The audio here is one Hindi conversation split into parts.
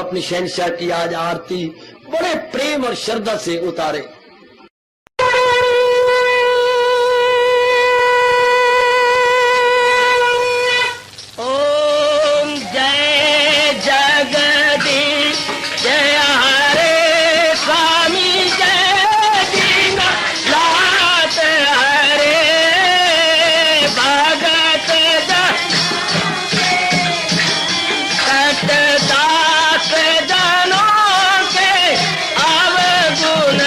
अपनी शहनशाह की आज आरती बड़े प्रेम और श्रद्धा से उतारे। ओम जय जगदीश जय हरे स्वामी जय दीना लात हरे भगत सतदास जनों के अवगुण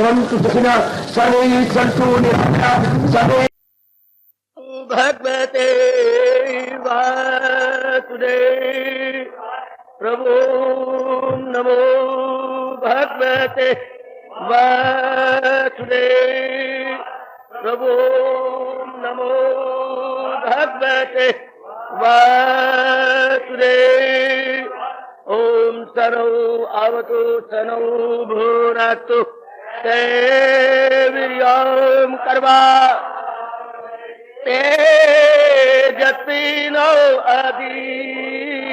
भवन्तु सुखिनः सर्वे सन्तु निरामयाः सर्वे भगवते वासुदेव प्रभु नमो भगवते वासुदेव प्रभु नमो भगवते वासुदेव ओम सनौ आवतु सनौ भूनक्तु ते वीर्यं कर्मा तेजस्विनो अधीतमस्तु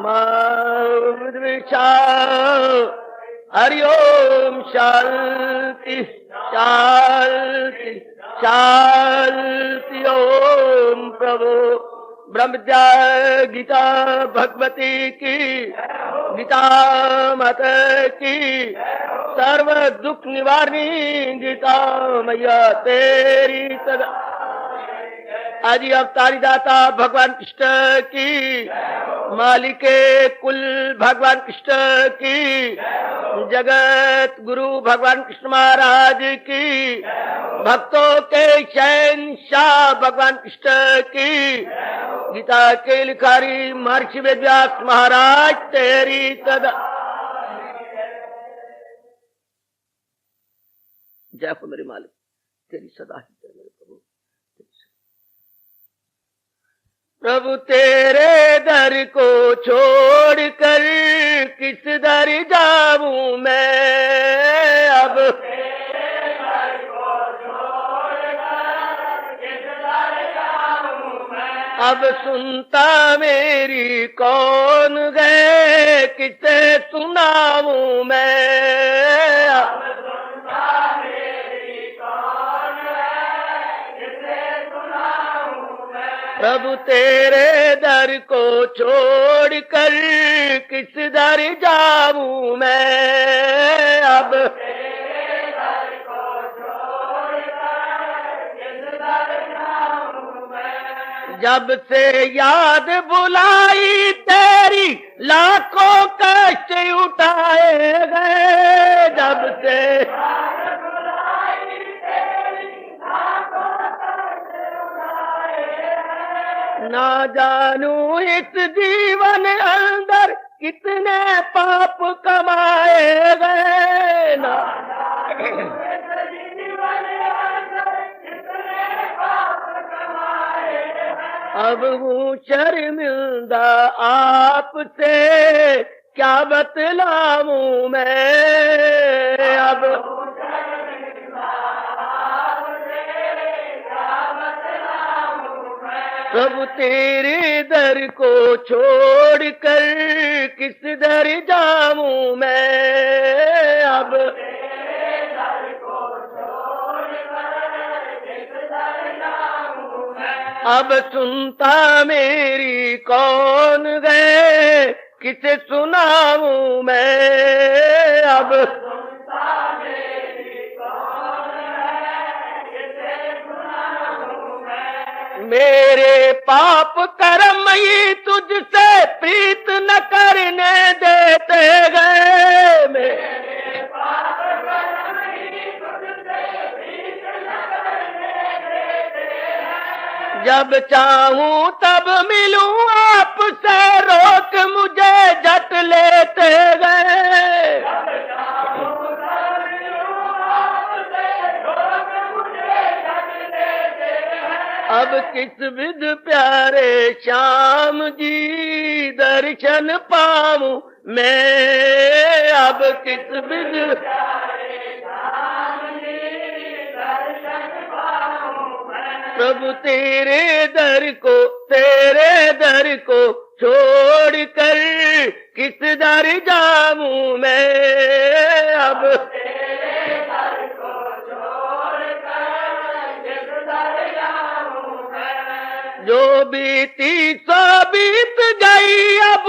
मा विद्विषाः हरि ओम शांति शांति शांति ओम प्रभु ब्रह्मज्ञा गीता भगवती की गीता माता की सर्व दुख निवारणी गीता मैया तेरी सदा आदि अवतारी दाता भगवान कृष्ण की मालिके कुल भगवान कृष्ण की जगत गुरु भगवान कृष्ण महाराज की भक्तों के शहंशाह भगवान कृष्ण की गीता के लिखारी महर्षि वेदव्यास महाराज तेरी सदा जय हो मेरे मालिक तेरी सदा ही जय मेरे प्रभु। प्रभु तेरे दर को छोड़कर किस दर जाऊं मैं अब अब सुनता मेरी कौन गए किसे सुनाऊं मैं अब प्रभु तेरे दर को छोड़कर किस दर जाऊं मैं अब जब से याद बुलाई तेरी लाखों कष्ट उठाए गए जब से ना जानू इस जीवन अंदर कितने पाप कमाए गए ना अब हूँ शर्मिंदा आपसे क्या बतलाऊं मैं अब प्रभु तेरे दर को छोड़कर किस दर जाऊं मैं अब अब सुनता मेरी कौन गए किसे सुनाऊं मैं अब मेरे पाप कर्म ही तुझसे प्रीत न करने देते गए मेरे पाप कर्म ही तुझसे प्रीत न करने देते हैं जब चाहूं तब मिलूं आपसे रोक मुझे झट लेते गए अब किस विध प्यारे श्याम जी दर्शन पाऊं मैं अब किस विध प्यारे श्याम जी दर्शन पाऊं मैं प्रभु तेरे दर को छोड़कर किस दर जाऊं मैं अब जो बीती सो बीत गई अब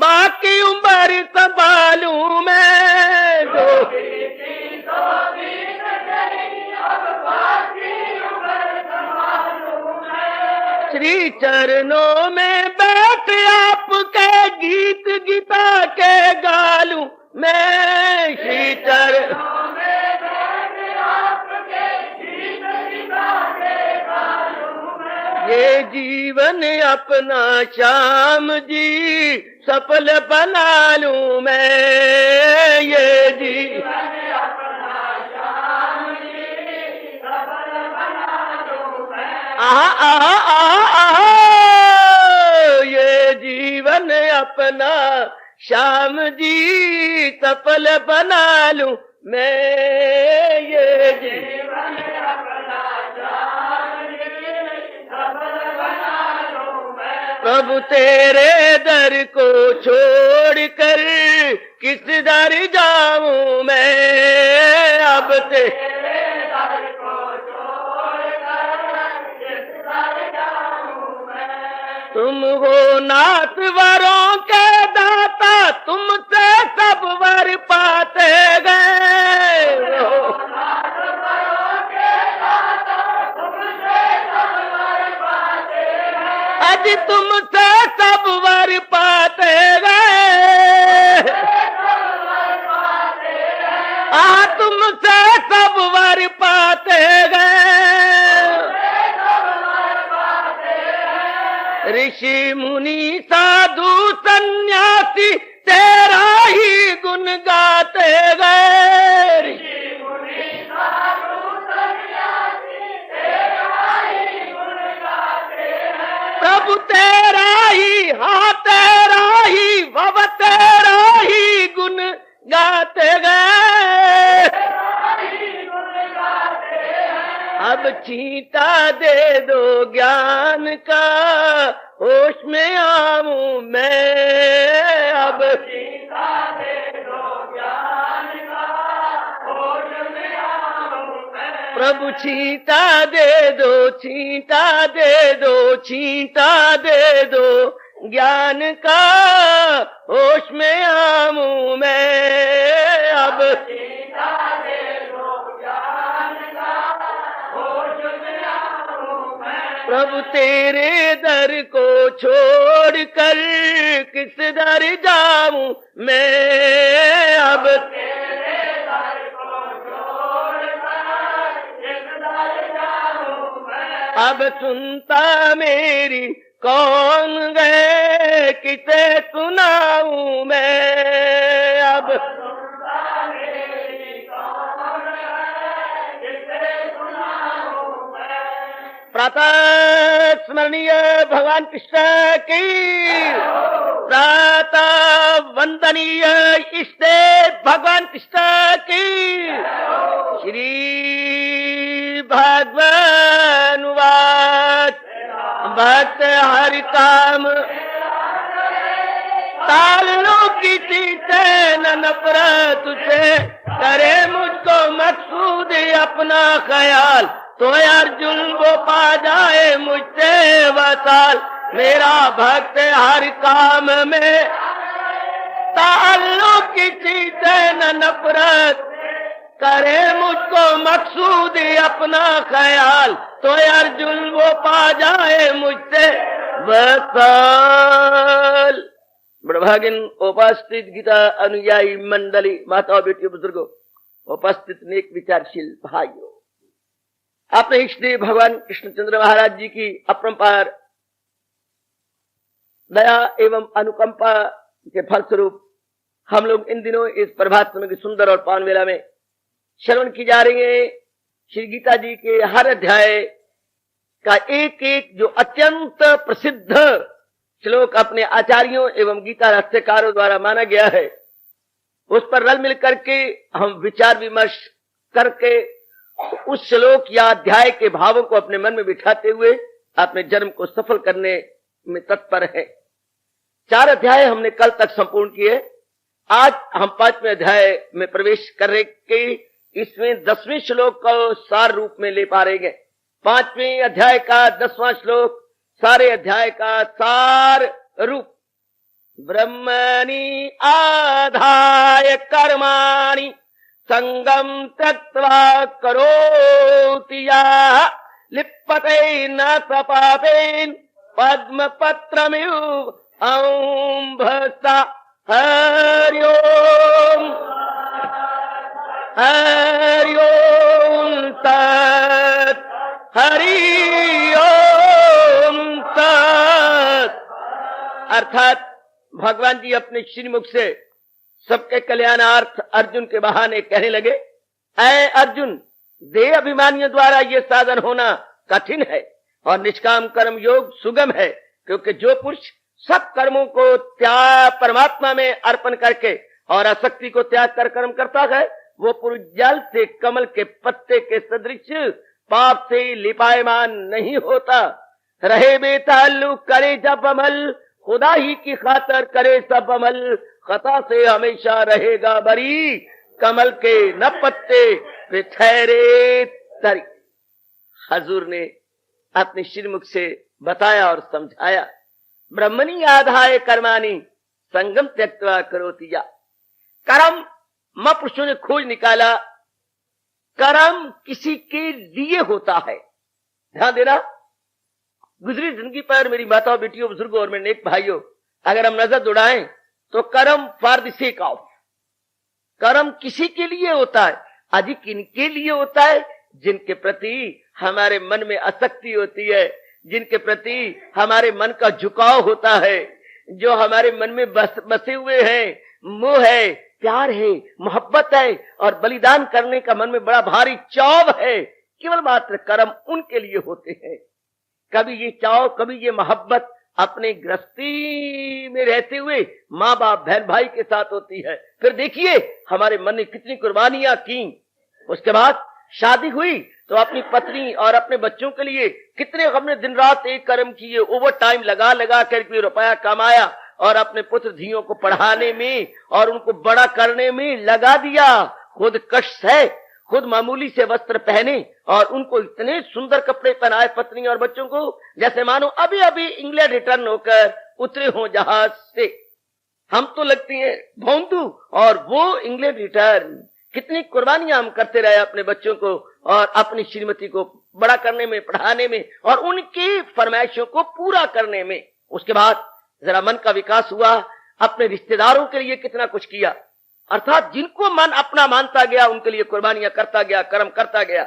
बाकी उम्र संभालूं मैं जो बीती सो बीत गई अब बाकी उम्र संभालूं मैं श्री चरणों में बैठ आपके गीत गीता के गालूं मैं श्री चरणों ये जीवन अपना श्याम जी सफल बना लूं मैं, ये जीवन अपना श्याम जी सफल बना लूं मैं। आहा, ये जीवन अपना श्याम जी सफल बना लूं मैं, ये जीवन अपना श्याम जी सफल बना लूं मैं। प्रभु तेरे दर को छोड़कर किस दर जाऊं मैं, अब तेरे दर को छोड़कर किस दर जाऊं मैं। तुम हो नाथवरों के दाता, तुमसे सब वर पाते गए हो। नाथवरों के दाता, तुमसे सब वर पाते गए। अज तुमसे सब वर पाते गए, तुमसे सब वर पाते गए। ऋषि मुनि साधु सन्यासी तेरा ही गुण गाते गए। ऋषि मुनि साधु सन्यासी तेरा ही गुण गाते हैं। प्रभु तेरा ही, हाँ तेरा ही, भव तेरा ही गुण गाते गए। अब छींटा दे दो ज्ञान का, होश में आऊं मैं। अब छींटा दे दो ज्ञान का, होश में आऊं मैं। प्रभु छींटा दे दो, छींटा दे दो, छींटा दे दो ज्ञान का, होश में आऊं मैं। अब छींटा दे दो ज्ञान का, होश में आऊं मैं। प्रभु तेरे दर को छोड़कर किस दर जाऊं मैं, अब तेरे दर को छोड़कर किस दर जाऊं मैं। अब सुनता मेरी कौन गए, किसे सुनाऊं मैं। अब सुनता मेरी कौन गए, किसे सुनाऊं मैं। प्रातः स्मरणीय भगवान कृष्ण की, प्रातः वंदनीय इष्ट भगवान कृष्ण की। श्री भगवान वाच, भक्त हरि काम तालों की चीते नफरत से, करे मुझको मकसूद अपना ख्याल, तो अर्जुन वो पा जाए मुझसे वसाल। मेरा भक्त हर काम में ताल्लुक की चीते नफरत, करे मुझको मकसूद अपना ख्याल, तो अर्जुन वो पा जाए मुझसे वसाल। बड़भागिन उपस्थित गीता अनुयायी मंडली, माताओं बेटियों बुजुर्गों, उपस्थित नेक विचारशील भाइयों, आपने इष्टदेव भगवान कृष्णचंद्र महाराज जी की अपरंपार दया एवं अनुकंपा के फलस्वरूप हम लोग इन दिनों इस प्रभात समय की सुंदर और पावन वेला में श्रवण की जा रही है श्री गीता जी के हर अध्याय का एक एक जो अत्यंत प्रसिद्ध श्लोक अपने आचार्यों एवं गीता रहस्यकारों द्वारा माना गया है, उस पर रल मिल करके हम विचार विमर्श करके उस श्लोक या अध्याय के भावों को अपने मन में बिठाते हुए अपने जन्म को सफल करने में तत्पर है। 4 अध्याय हमने कल तक संपूर्ण किए। आज हम 5वें अध्याय में प्रवेश कर रहे कि इसमें 10वें श्लोक को सार रूप में ले पा रहे हैं। 5वें अध्याय का 10वां श्लोक सारे अध्याय का सार रूप। ब्रह्मणि आधाय कर्माणि संगम त्यक्त्वा करोति यः लिप्यते न स पापेन पद्मपत्रमिव अंभसा। हरि ओम हरि ओम तत् हरि ओम। अर्थात भगवान जी अपने श्रीमुख से सबके कल्याणार्थ अर्जुन के बहाने कहने लगे, ऐ अर्जुन, देह अभिमानियों द्वारा ये साधन होना कठिन है और निष्काम कर्म योग सुगम है, क्योंकि जो पुरुष सब कर्मों को त्याग परमात्मा में अर्पण करके और आसक्ति को त्याग कर कर्म करता है, वो पुरुष जल से कमल के पत्ते के सदृश पाप से लिपायमान नहीं होता। रहे बेताल्लुक करे जब अमल, खुदा ही की खातर करे सब अमल, खता से हमेशा रहेगा बरी, कमल के न पत्ते पे ठहरे तरी। हजूर ने अपने श्रीमुख से बताया और समझाया, ब्रह्मणी आधाय कर्माणी संगम त्यक्त्वा करोति या। कर्म महापुरुषों ने खोज निकाला, कर्म किसी के लिए होता है। ध्यान देना, गुजरी जिंदगी पर मेरी माताओं, बेटियों, बुजुर्गों और मेरे नेक भाइयों, अगर हम नजर दौड़ाएं तो कर्म फॉर द सेक ऑफ, कर्म किसी के लिए होता है। आज किनके लिए होता है? जिनके प्रति हमारे मन में आसक्ति होती है, जिनके प्रति हमारे मन का झुकाव होता है, जो हमारे मन में बसे हुए हैं, मोह है, प्यार है, मोहब्बत है और बलिदान करने का मन में बड़ा भारी चाव है। केवल मात्र कर्म उनके लिए होते हैं। कभी ये चाव, कभी ये मोहब्बत अपने गृहस्थी में रहते हुए माँ बाप बहन भाई के साथ होती है। फिर देखिए हमारे मन ने कितनी कुर्बानियां की। उसके बाद शादी हुई तो अपनी पत्नी और अपने बच्चों के लिए कितने हमने दिन रात एक कर्म किए, ओवर टाइम लगा लगा कर रुपया कमाया और अपने पुत्र धियों को पढ़ाने में और उनको बड़ा करने में लगा दिया। खुद कष्ट है, खुद मामूली से वस्त्र पहने और उनको इतने सुंदर कपड़े पहनाए पत्नी और बच्चों को, जैसे मानो अभी अभी इंग्लैंड रिटर्न होकर उतरे हो जहाज से। हम तो लगती हैं भौंदू और वो इंग्लैंड रिटर्न। कितनी कुर्बानियां हम करते रहे अपने बच्चों को और अपनी श्रीमती को बड़ा करने में, पढ़ाने में और उनकी फरमाइशों को पूरा करने में। उसके बाद जरा मन का विकास हुआ, अपने रिश्तेदारों के लिए कितना कुछ किया। अर्थात जिनको मन अपना मानता गया उनके लिए कुर्बानियां करता गया, कर्म करता गया।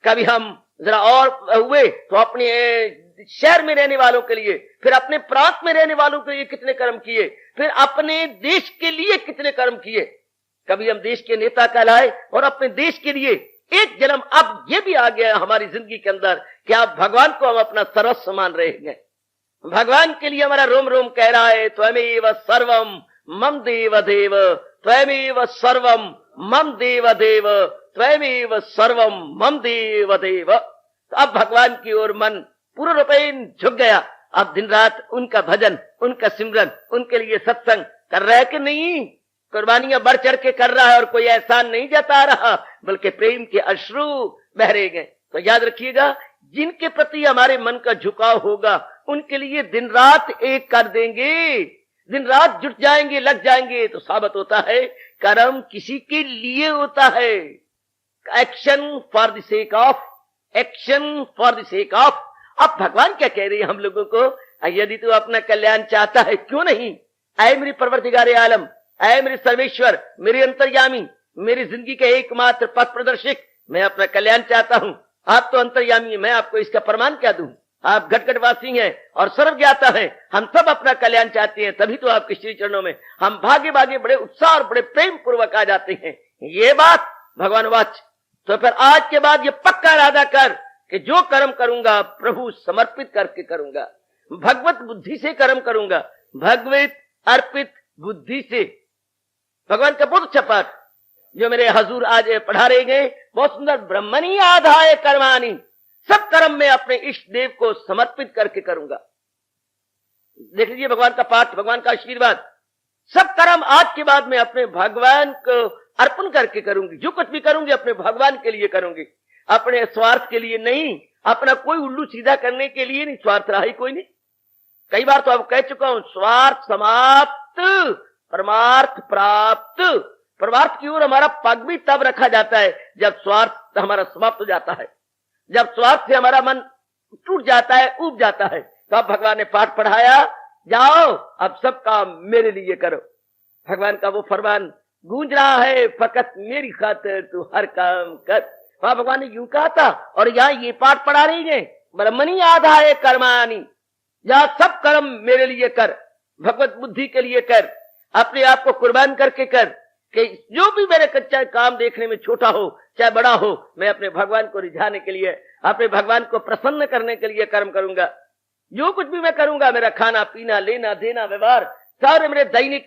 कभी हम जरा और हुए तो अपने शहर में रहने वालों के लिए, फिर अपने प्रांत में रहने वालों के लिए कितने कर्म किए, फिर अपने देश के लिए कितने कर्म किए। कभी हम देश के नेता कहलाए और अपने देश के लिए एक जन्म अब ये भी आ गया हमारी जिंदगी के अंदर कि आप भगवान को हम अपना सर्वस्व मान रहे हैं। भगवान के लिए हमारा रोम रोम कह रहा है, त्वमेव सर्वम मम देव देव, त्वमेव सर्वम मम देव देव, त्वमेव सर्वम मम देव देव। तो अब भगवान की ओर मन पूर्ण रूपेण झुक गया। अब दिन रात उनका भजन, उनका सिमरन, उनके लिए सत्संग कर रहा है कि नहीं? कुर्बानियां बढ़ चढ़ के कर रहा है और कोई एहसान नहीं जता रहा, बल्कि प्रेम के अश्रु बह रहे हैं। तो याद रखिएगा, जिनके प्रति हमारे मन का झुकाव होगा उनके लिए दिन रात एक कर देंगे, दिन रात जुट जाएंगे, लग जाएंगे। तो साबित होता है कर्म किसी के लिए होता है। Action for the sake of, action for the sake of. अब भगवान क्या कह रहे हैं हम लोगों को, यदि तू अपना कल्याण चाहता है क्यों नहीं, ऐ मेरी परवरदिगारे आलम, ऐ मेरे सर्वेश्वर, मेरे अंतर्यामी, मेरी जिंदगी के एकमात्र पथ प्रदर्शक, मैं अपना कल्याण चाहता हूं। आप तो अंतर्यामी हैं, मैं आपको इसका प्रमाण क्या दूं? आप घटघटवासी हैं और सर्वज्ञाता हैं। हम सब अपना कल्याण चाहते हैं, तभी तो आपके श्री चरणों में हम भागे भागे बड़े उत्साह और बड़े प्रेम पूर्वक आ जाते हैं। ये बात भगवान वाच। तो फिर आज के बाद ये पक्का इरादा कर कि जो कर्म करूंगा प्रभु समर्पित करके करूंगा, भगवत बुद्धि से कर्म करूंगा, भगवत अर्पित बुद्धि से। भगवान का बहुत अच्छा पाठ जो मेरे हजूर आज पढ़ा रहे गए, बहुत सुंदर। ब्रह्मणी आधाय कर्माणी, सब कर्म में अपने इष्ट देव को समर्पित करके करूंगा। देख लीजिए भगवान का पाठ, भगवान का आशीर्वाद। सब कर्म आज के बाद में अपने भगवान को अर्पण करके करूंगी। जो कुछ भी करूंगी अपने भगवान के लिए करूंगी, अपने स्वार्थ के लिए नहीं, अपना कोई उल्लू सीधा करने के लिए नहीं। स्वार्थ रहा ही कोई नहीं। कई बार तो अब कह चुका हूं, स्वार्थ समाप्त परमार्थ प्राप्त। परमार्थ की ओर हमारा पग भी तब रखा जाता है जब स्वार्थ हमारा समाप्त हो जाता है, जब स्वार्थ से हमारा मन टूट जाता है, उब जाता है। तो अब भगवान ने पाठ पढ़ाया, जाओ अब सब काम मेरे लिए करो। भगवान का वो फरमान गूंज रहा है, फकत मेरी खातिर तू हर काम कर। वहां भगवान ने यूं कहा था और यहाँ ये पाठ पढ़ा रही है, ब्रह्मणी आधाय कर्माणी, या सब कर्म मेरे लिए कर। भगवत बुद्धि के लिए कर, अपने आप को कुर्बान करके कर कि जो भी मेरे चाहे काम देखने में छोटा हो चाहे बड़ा हो, मैं अपने भगवान को रिझाने के लिए, अपने भगवान को प्रसन्न करने के लिए कर्म करूंगा। जो कुछ भी मैं करूंगा, मेरा खाना पीना लेना देना व्यवहार, सारे मेरे दैनिक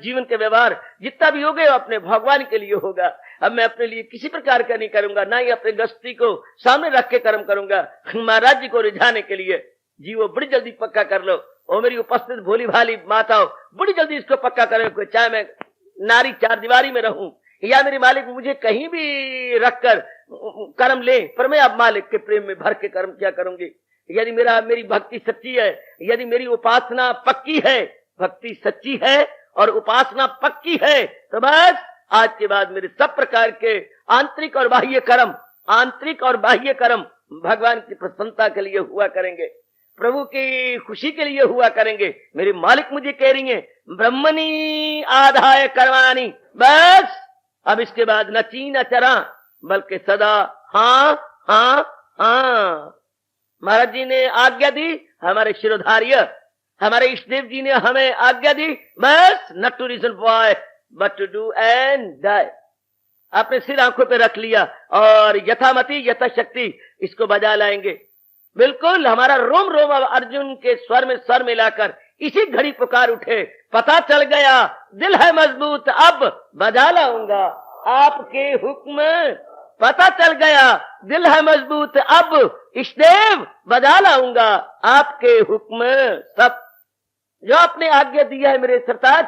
जीवन के व्यवहार जितना भी होगा अपने भगवान के लिए होगा। अब मैं अपने लिए किसी प्रकार का नहीं करूंगा, ना ही अपने गृहस्थी को सामने रख के कर्म करूंगा। महाराज जी को रिझाने के लिए जी वो बड़ी जल्दी पक्का कर लो, और मेरी उपस्थित भोली भाली माताओं बड़ी जल्दी इसको पक्का करो, चाहे मैं नारी चार दीवारी में रहूं या मेरे मालिक मुझे कहीं भी रखकर कर्म ले, पर मैं अब मालिक के प्रेम में भर के कर्म क्या करूंगी। यदि मेरी भक्ति सच्ची है, यदि मेरी उपासना पक्की है, भक्ति सच्ची है और उपासना पक्की है, तो बस आज के बाद मेरे सब प्रकार के आंतरिक और बाह्य कर्म भगवान की प्रसन्नता के लिए हुआ करेंगे, प्रभु की खुशी के लिए हुआ करेंगे। मेरे मालिक मुझे कह रही है ब्रह्मणी आधाय कर्माणी, बस अब इसके बाद न ची न चरा बल्कि सदा हाँ हाँ हाँ। महाराज जी ने आज्ञा दी, हमारे शिरोधार्य हमारे इष्टदेव जी ने हमें आज्ञा दी, बस not to reason for but to do and die. आपने सिर आंखों पे रख लिया और यथामति यथाशक्ति इसको बजा लाएंगे। बिल्कुल हमारा रोम रोम अब अर्जुन के स्वर में स्वर मिलाकर इसी घड़ी पुकार उठे, पता चल गया दिल है मजबूत अब बजा लाऊंगा आपके हुक्म, पता चल गया दिल है मजबूत अब इष्टदेव बजा लाऊंगा आपके हुक्म। सब जो आपने आज्ञा दिया है मेरे सरताज,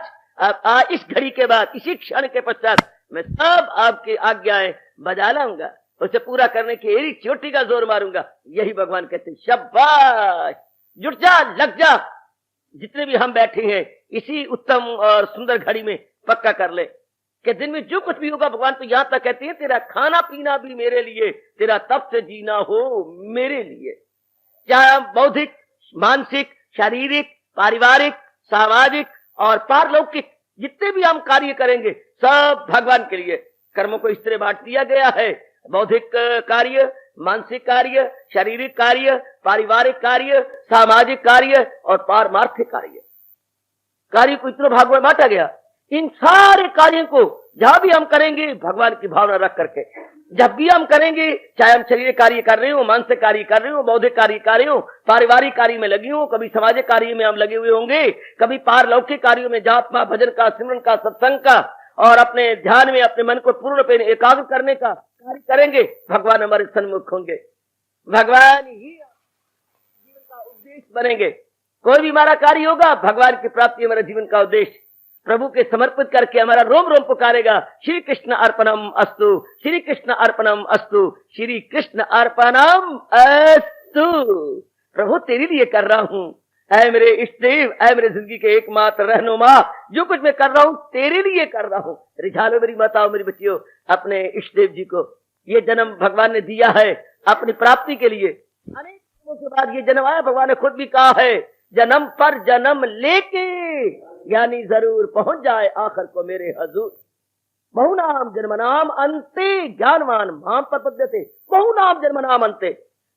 इस घड़ी के बाद इसी क्षण के पश्चात मैं सब आपकी आज्ञाएं बजा लाऊंगा, उसे पूरा करने की एरी चोटी का जोर मारूंगा। यही भगवान कहते शाबाश, जुट जा लग जा। जितने भी हम बैठे हैं इसी उत्तम और सुंदर घड़ी में पक्का कर ले कि दिन में जो कुछ भी होगा, भगवान तो यहां तक कहते हैं तेरा खाना पीना भी मेरे लिए, तेरा तप से जीना हो मेरे लिए। चाहे बौद्धिक मानसिक शारीरिक पारिवारिक सामाजिक और पारलौकिक जितने भी हम कार्य करेंगे सब भगवान के लिए। कर्मों को इस तरह बांट दिया गया है, बौद्धिक कार्य, मानसिक कार्य, शारीरिक कार्य, पारिवारिक कार्य, सामाजिक कार्य और पारमार्थिक कार्य को इतना भाग में बांटा गया। इन सारे कार्यों को जहां भी हम करेंगे भगवान की भावना रख करके, जब भी हम करेंगे, चाहे हम शरीर कार्य कर रहे हो, मानसिक कार्य कर रहे हो, बौद्धिक कार्य कर रहे हो, पारिवारिक कार्य में लगे हो, कभी सामाजिक कार्य में हम लगे हुए होंगे, कभी पारलौकिक कार्यों में जापमा भजन का सिमरन का सत्संग का और अपने ध्यान में अपने मन को पूर्ण रूप से एकाग्र करने का कार्य करेंगे, भगवान हमारे सन्मुख होंगे, भगवान ही जीवन का उद्देश्य बनेंगे। कोई भी हमारा कार्य होगा भगवान की प्राप्ति हमारा जीवन का उद्देश्य, प्रभु के समर्पित करके हमारा रोम रोम पुकारेगा श्री कृष्ण अर्पणम अस्तु, श्री कृष्ण अर्पणम अस्तु, श्री कृष्ण अर्पणम अस्तु। प्रभु तेरे लिए कर रहा हूं, ऐ मेरे इष्टदेव, ऐ मेरे जिंदगी के एकमात्र रहनुमा, जो कुछ मैं कर रहा हूं तेरे लिए कर रहा हूं। रिझा लो मेरी माताओं मेरी बच्चियों अपने इष्टदेव जी को। ये जन्म भगवान ने दिया है अपनी प्राप्ति के लिए। अनेक के बाद ये जन्म आया, भगवान ने खुद भी कहा है जन्म पर जन्म लेके यानी जरूर पहुंच जाए आखिर को मेरे हजूर। बहुनाम जन्मनाम अंते ज्ञानवान माम प्रपद्यते, बहुनाम जन्मनाम अंते,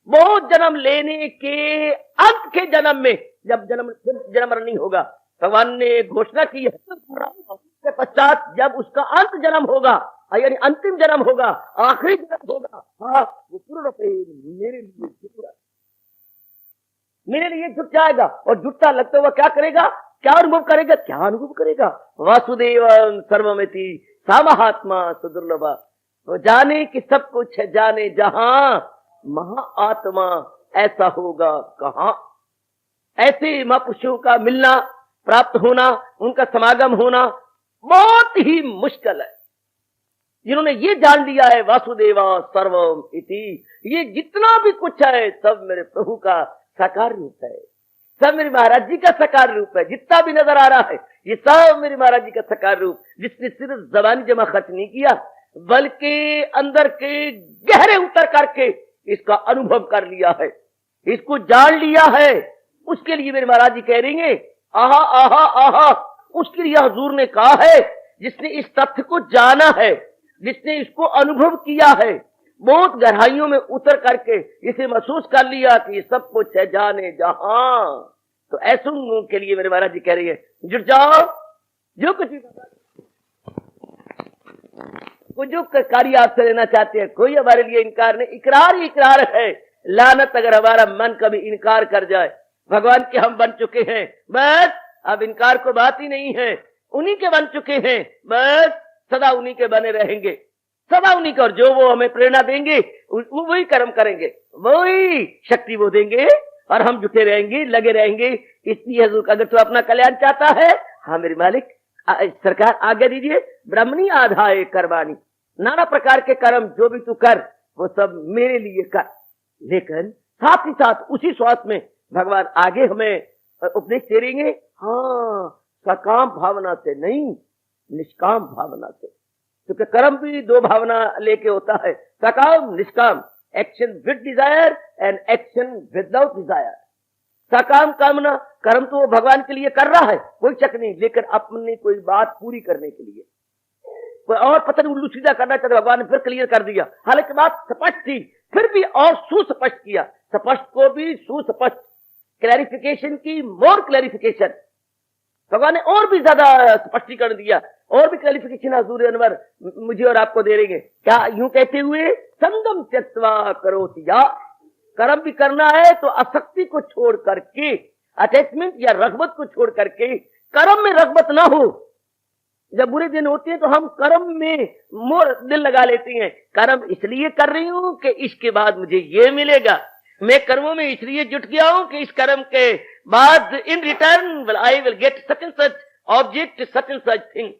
बहुत जन्म लेने के अंत के जन्म में जब जन्म नहीं होगा, भगवान ने घोषणा की है के पश्चात जब उसका अंत जन्म होगा यानी अंतिम जन्म होगा, आखिरी जन्म होगा, हाँ वो पूर्ण मेरे लिए जुट जाएगा। और जुटता लगता हुआ क्या करेगा, क्या अनुभव करेगा, क्या अनुभव करेगा, वासुदेव सर्वमिति सा महात्मा सुदुर्लभ, वो जाने कि सब कुछ है जाने जहां, महाआत्मा ऐसा होगा कहां। ऐसे महापुरुषों का मिलना प्राप्त होना, उनका समागम होना बहुत ही मुश्किल है। जिन्होंने ये जान लिया है वासुदेवा सर्वम इति, ये जितना भी कुछ है सब मेरे प्रभु का साकार रूप है, सब मेरे महाराज जी का साकार रूप है। जितना भी नजर आ रहा है ये सब मेरे महाराज जी का साकार रूप, जिसने सिर्फ जबानी जमा खर्च नहीं किया बल्कि अंदर के गहरे उतर करके इसका अनुभव कर लिया है, इसको जान लिया है। उसके लिए मेरे महाराज जी कह रही हैं आहा आहा आहा, उसके लिए हुजूर ने कहा है जिसने इस तथ्य को जाना है, जिसने इसको अनुभव किया है, बहुत गहराइयों में उतर करके इसे महसूस कर लिया कि सब कुछ है जाने जहां, तो ऐसे लोगों के लिए मेरे महाराज जी कह रही है, जुट जाओ, जो कुछ भी वो जो कार्य आपसे लेना चाहते हैं, कोई हमारे लिए इनकार नहीं। इकरार ही इकरार है। लानत अगर हमारा मन कभी इनकार कर जाए, भगवान के हम बन चुके हैं, बस अब इनकार को बात ही नहीं है। उन्हीं के बन चुके हैं, बस सदा उन्हीं के बने रहेंगे, सदा उन्हीं का। और जो वो हमें प्रेरणा देंगे वही कर्म करेंगे, वही शक्ति वो देंगे, और हम जुटे रहेंगे, लगे रहेंगे। इसलिए हजूर, अगर तू अपना कल्याण चाहता है, हाँ मेरे मालिक सरकार आज्ञा दीजिए, ब्राह्मणी आधाए कर्माणी, नाना प्रकार के कर्म जो भी तू कर वो सब मेरे लिए कर। लेकिन साथ ही साथ उसी श्वास में भगवान आगे हमें उपदेश दे रहेंगे, हाँ सकाम भावना से नहीं, निष्काम भावना से। क्योंकि कर्म भी दो भावना लेके होता है, सकाम निष्काम, action with desire and action without desire. सकाम कामना, कर्म तो वो भगवान के लिए कर रहा है, कोई शक नहीं, लेकिन अपनी कोई बात पूरी करने के लिए, कोई और पता नहीं उल्लू सीधा करना चाहते, भगवान ने फिर क्लियर कर दिया। हालांकि बात स्पष्ट थी, फिर भी और सुस्पष्ट किया, स्पष्ट को भी सुस्पष्ट, क्लैरिफिकेशन की मोर क्लैरिफिकेशन, भगवान ने और भी ज्यादा स्पष्टीकरण दिया, और भी क्लैरिफिकेशन हजूर अनवर मुझे और आपको दे रहे हैं। क्या यूं कहते हुए, संगम त्यक्त्वा करोति या, कर्म भी करना है तो आसक्ति को छोड़ करके, अटैचमेंट या रगबत को छोड़ करके, कर्म में रगबत ना हो। जब बुरे दिन होते हैं तो हम कर्म में मोर दिल लगा लेती हैं, कर्म इसलिए कर रही हूं कि इसके बाद मुझे ये मिलेगा, मैं कर्मों में इसलिए जुट गया हूं कि इस कर्म के बाद in return I will get such and such object, such and such thing,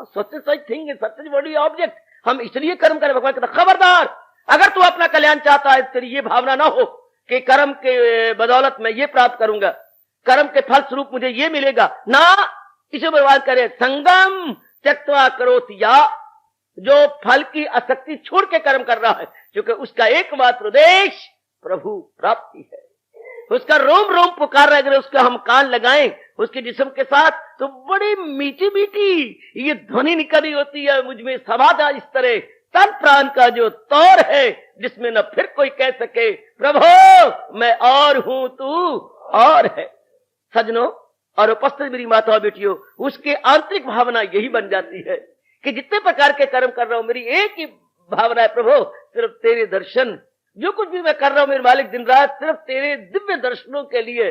such and such thing, such and body object. हम इसलिए कर्म करें। भगवान कहता खबरदार, अगर तू अपना कल्याण चाहता है, तेरी ये भावना ना हो कि कर्म के बदौलत मैं ये प्राप्त करूंगा, कर्म के फल स्वरूप मुझे ये मिलेगा ना। इसे भगवान करे, संगम त्यक्त्वा करोति या, जो फल की आसक्ति छोड़ के कर्म कर रहा है, क्योंकि उसका एकमात्र उद्देश्य प्रभु प्राप्ति है। उसका रोम रोम पुकार रहा है, अगर उसका हम कान लगाएं उसके जिस्म के साथ, तो बड़ी मीठी मीठी ये ध्वनि निकली होती है मुझ में समाधा इस तरह, तन प्राण का जो तौर है जिसमें न फिर कोई कह सके प्रभु मैं और हूं तू और है। सजनों और उपस्थित मेरी माताओं बेटियों, उसके आंतरिक भावना यही बन जाती है कि जितने प्रकार के कर्म कर रहा हूं, मेरी एक ही भावना है, प्रभु सिर्फ तेरे दर्शन, जो कुछ भी मैं कर रहा हूं मेरे मालिक, दिन रात सिर्फ तेरे दिव्य दर्शनों के लिए।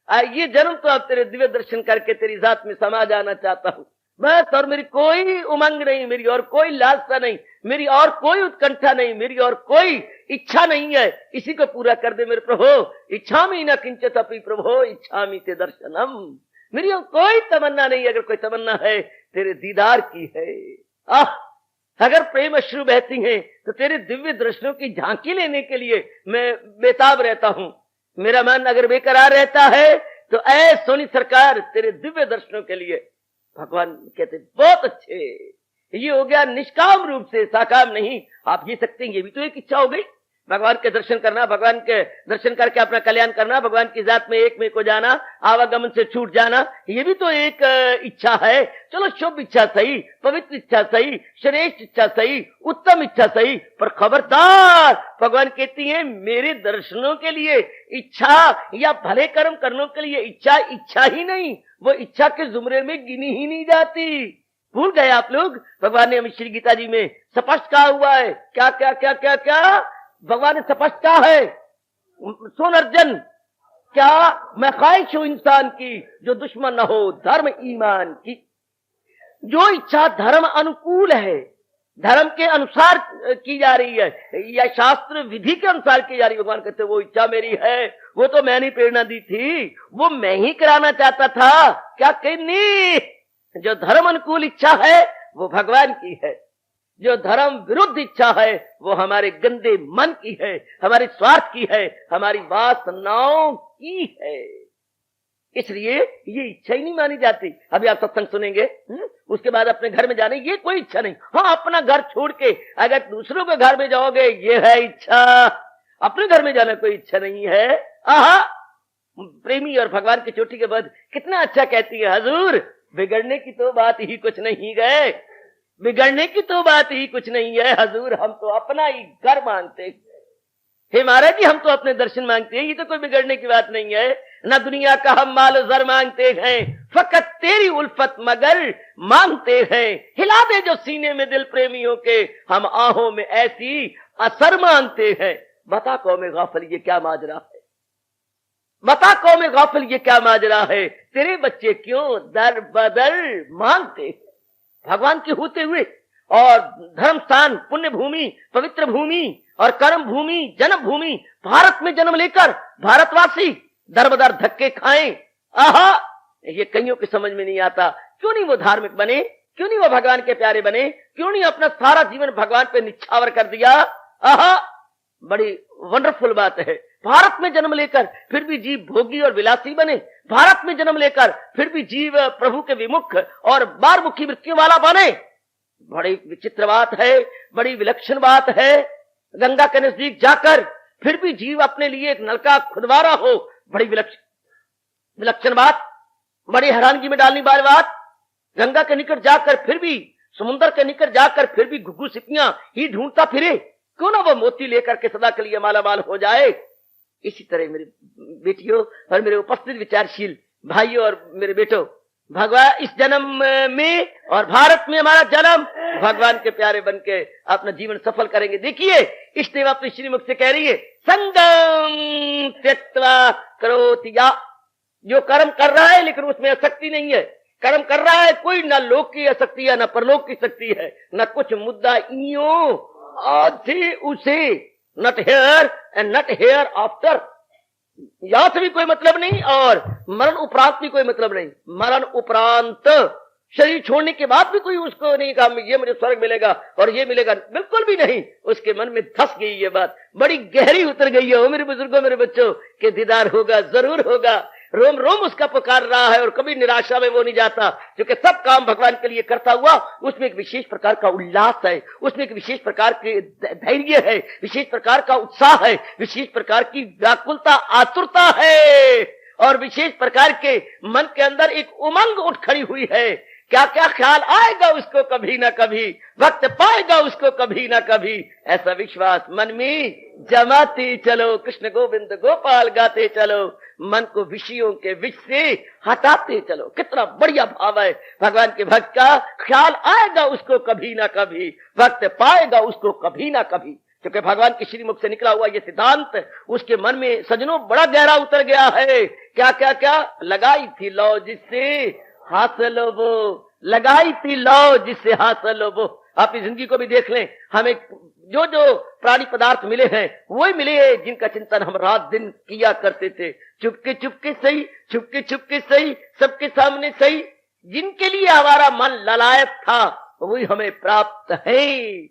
ये जन्म तो अब तेरे दिव्य दर्शन करके तेरी जात में समा जाना चाहता हूं बस। और मेरी कोई उमंग नहीं, मेरी और कोई लालसा नहीं, मेरी और कोई उत्कंठा नहीं, मेरी और कोई इच्छा नहीं है, इसी को पूरा कर दे मेरे प्रभु। इच्छा में न किंचित अपि प्रभु, इच्छा में ते दर्शनम। मेरी और कोई तमन्ना नहीं, अगर कोई तमन्ना है तेरे दीदार की है। अगर प्रेम अश्रु बहती हैं तो तेरे दिव्य दर्शनों की झांकी लेने के लिए मैं बेताब रहता हूं। मेरा मन अगर बेकरार रहता है तो ऐ सोनी सरकार तेरे दिव्य दर्शनों के लिए। भगवान कहते बहुत अच्छे, ये हो गया निष्काम रूप से, साकाम नहीं। आप ये सकते हैं, ये भी तो एक इच्छा हो गई, भगवान के दर्शन करना, भगवान के दर्शन करके अपना कल्याण करना, भगवान की जात में एक में को जाना, आवागमन से छूट जाना, ये भी तो एक इच्छा है। चलो शुभ इच्छा सही, पवित्र इच्छा सही, श्रेष्ठ इच्छा सही, उत्तम इच्छा सही, पर खबरदार भगवान कहती है मेरे दर्शनों के लिए इच्छा या भले कर्म करने के लिए इच्छा, इच्छा ही नहीं, वो इच्छा के जुमरे में गिनी ही नहीं जाती। भूल गए आप लोग, भगवान ने हमें श्री गीता जी में स्पष्ट कहा हुआ है, क्या क्या क्या क्या क्या भगवान ने स्पष्ट कहा है, सुन अर्जुन, क्या मैं ख्वाहिश हूं इंसान की जो दुश्मन न हो धर्म ईमान की। जो इच्छा धर्म अनुकूल है, धर्म के अनुसार की जा रही है या शास्त्र विधि के अनुसार की जा रही है, भगवान कहते वो इच्छा मेरी है, वो तो मैंने प्रेरणा दी थी, वो मैं ही कराना चाहता था। क्या कहनी, जो धर्म अनुकूल इच्छा है वो भगवान की है, जो धर्म विरुद्ध इच्छा है वो हमारे गंदे मन की है, हमारे स्वार्थ की है, हमारी वासनाओं की है। इसलिए ये इच्छा ही नहीं मानी जाती। अभी आप सत्संग सुनेंगे, उसके बाद अपने घर में जाने, ये कोई इच्छा नहीं। हाँ, अपना घर छोड़ के अगर दूसरों के घर में जाओगे ये है इच्छा, अपने घर में जाना कोई इच्छा नहीं है। आहा, प्रेमी और भगवान की चोटी के बाद कितना अच्छा कहती है, हजूर बिगड़ने की तो बात ही कुछ नहीं गए, बिगड़ने की तो बात ही कुछ नहीं है हजूर, हम तो अपना ही घर मांगते। हे महाराज जी, हम तो अपने दर्शन मांगते हैं, ये तो कोई बिगड़ने की बात नहीं है। न दुनिया का हम माल जर मांगते हैं, फकत तेरी उल्फत मगर मांगते हैं। हिला दे जो सीने में दिल प्रेमियों के, हम आहों में ऐसी असर मानते हैं। बता कौमे गाफिल ये क्या माजरा है, बता कौमे गाफिल ये क्या माजरा है, तेरे बच्चे क्यों दर बदर मांगते हैं। भगवान के होते हुए और धर्म स्थान, पुण्य भूमि, पवित्र भूमि और कर्म भूमि, जन्म भूमि, भारत में जन्म लेकर भारतवासी दर बदर धक्के खाएं। आहा, ये कईयों की समझ में नहीं आता। क्यों नहीं वो धार्मिक बने, क्यों नहीं वो भगवान के प्यारे बने, क्यों नहीं अपना सारा जीवन भगवान पे निछावर कर दिया। आहा, बड़ी वंडरफुल बात है। भारत में जन्म लेकर फिर भी जीव भोगी और विलासी बने, भारत में जन्म लेकर फिर भी जीव प्रभु के विमुख और बारमुखी वृत्तियों वाला बने। बड़ी विचित्र बात है, बड़ी विलक्षण बात है। गंगा के नजदीक जाकर फिर भी जीव अपने लिए एक नलका खुदवारा हो, बड़ी विलक्षण बात, बड़ी हैरानगी में डालने वाली बात। गंगा के निकट जाकर फिर भी, समुद्र के निकट जाकर फिर भी घुघु सिपियां ही ढूंढता फिरे, क्यों ना वो मोती लेकर के सदा के लिए मालामाल हो जाए। इसी तरह मेरी बेटियों और मेरे उपस्थित विचारशील भाइयों और मेरे बेटों, भगवान इस जन्म में और भारत में हमारा जन्म, भगवान के प्यारे बनके अपना जीवन सफल करेंगे। देखिए, इसलिए अपनी श्रीमुख से कह रही है, संगम त्यक्त्वा करोति या। जो कर्म कर रहा है लेकिन उसमें आसक्ति नहीं है, कर्म कर रहा है कोई, न लोक की आसक्ति है, न परलोक की शक्ति है, न कुछ मुद्दा इयो आधे उसे, not here and not hereafter. यहां से भी कोई मतलब नहीं और मरण उपरांत भी कोई मतलब नहीं। मरण उपरांत शरीर छोड़ने के बाद भी कोई उसको नहीं कहा ये मुझे स्वर्ग मिलेगा और ये मिलेगा, बिल्कुल भी नहीं। उसके मन में धस गई ये बात, बड़ी गहरी उतर गई है। मेरे बुजुर्गों, मेरे बच्चों के दीदार होगा, जरूर होगा। रोम रोम उसका पुकार रहा है और कभी निराशा में वो नहीं जाता, क्योंकि सब काम भगवान के लिए करता हुआ उसमें एक विशेष प्रकार का उल्लास है, उसमें एक विशेष प्रकार के धैर्य है, विशेष प्रकार का उत्साह है, विशेष प्रकार की व्याकुलता, आतुरता है और विशेष प्रकार के मन के अंदर एक उमंग उठ खड़ी हुई है। क्या क्या ख्याल आएगा उसको कभी ना कभी, वक्त पाएगा उसको कभी ना कभी। ऐसा विश्वास मन में जमाते चलो, कृष्ण गोविंद गोपाल गाते चलो, मन को विषयों के विष से हटाते चलो। कितना बढ़िया भाव है भगवान के भक्त का। ख्याल आएगा उसको कभी ना कभी, वक्त पाएगा उसको कभी ना कभी। क्योंकि भगवान की श्रीमुख से निकला हुआ ये सिद्धांत उसके मन में सजनों बड़ा गहरा उतर गया है। क्या क्या क्या लगाई थी लौ जिससे हासिल हो वो, लगाई थी लौ जिससे हासिल हो वो। अपनी जिंदगी को भी देख लें, हमें जो जो प्राणी पदार्थ मिले हैं वही मिले हैं जिनका चिंतन हम रात दिन किया करते थे। चुपके चुपके सही, चुपके चुपके सही, सबके सामने सही, जिनके लिए हमारा मन ललायत था वही हमें प्राप्त है।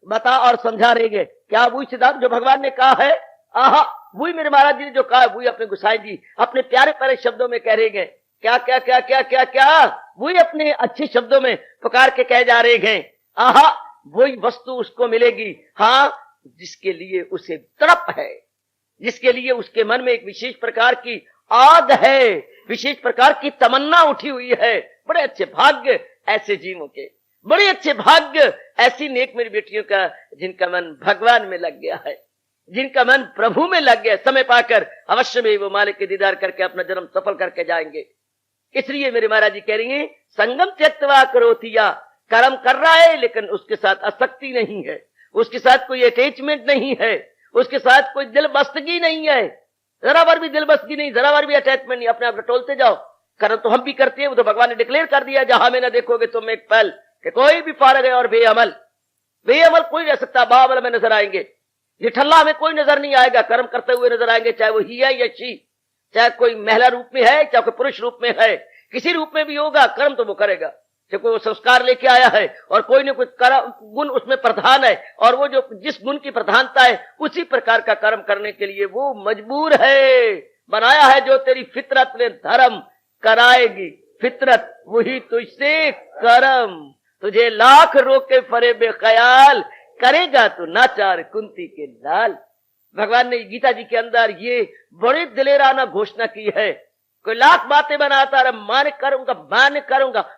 बता और समझा रहेंगे क्या वही सिद्धांत जो भगवान ने कहा है। आहा, वही मेरे महाराज जी ने जो कहा है, वही अपने गोसाई जी अपने प्यारे प्यारे शब्दों में कह रहे हैं। क्या क्या क्या क्या क्या क्या, वही अपने अच्छे शब्दों में पुकार के कह जा रहे हैं। आहा, वही वस्तु उसको मिलेगी, हाँ, जिसके लिए उसे तड़प है, जिसके लिए उसके मन में एक विशेष प्रकार की आग है, विशेष प्रकार की तमन्ना उठी हुई है। बड़े अच्छे भाग्य ऐसे जीवों के, बड़े अच्छे भाग्य ऐसी नेक मेरी बेटियों का जिनका मन भगवान में लग गया है, जिनका मन प्रभु में लग गया। समय पाकर अवश्य में वो मालिक के दीदार करके अपना जन्म सफल करके जाएंगे। इसलिए मेरे महाराज जी कह रही हैं, संगम त्यक्त्वा करोति या। कर्म कर रहा है लेकिन उसके साथ आसक्ति नहीं है, उसके साथ कोई अटैचमेंट नहीं है, उसके साथ कोई दिल बस्तगी नहीं है, जरा बार भी दिल बस्तगी नहीं, जरा बार भी अटैचमेंट नहीं। अपने आप टटोलते जाओ। कर्म तो हम भी करते हैं, वो तो भगवान ने डिक्लेयर कर दिया, जहां में ना देखोगे तुम एक पल कि कोई भी फारग है और बेअमल, बेअमल कोई रह सकता, बाअमल में नजर आएंगे। निठल्ला में कोई नजर नहीं आएगा, कर्म करते हुए नजर आएंगे, चाहे वो ही है या शी, चाहे कोई महिला रूप में है, चाहे कोई पुरुष रूप में है, किसी रूप में भी होगा, कर्म तो वो करेगा। क्योंकि वो संस्कार लेके आया है और कोई न कोई गुण उसमें प्रधान है, और वो जो जिस गुण की प्रधानता है उसी प्रकार का कर्म करने के लिए वो मजबूर है। बनाया है जो तेरी फितरत ने धर्म कराएगी, फितरत वही तुझसे कर्म, तुझे लाख रोके फरे बेख्याल, करेगा तो नाचार कुंती के लाल। भगवान ने गीता जी के अंदर ये बड़े दिलेराना घोषणा की है कोई लाख बातें बनाता रहा, मैं करूंगा,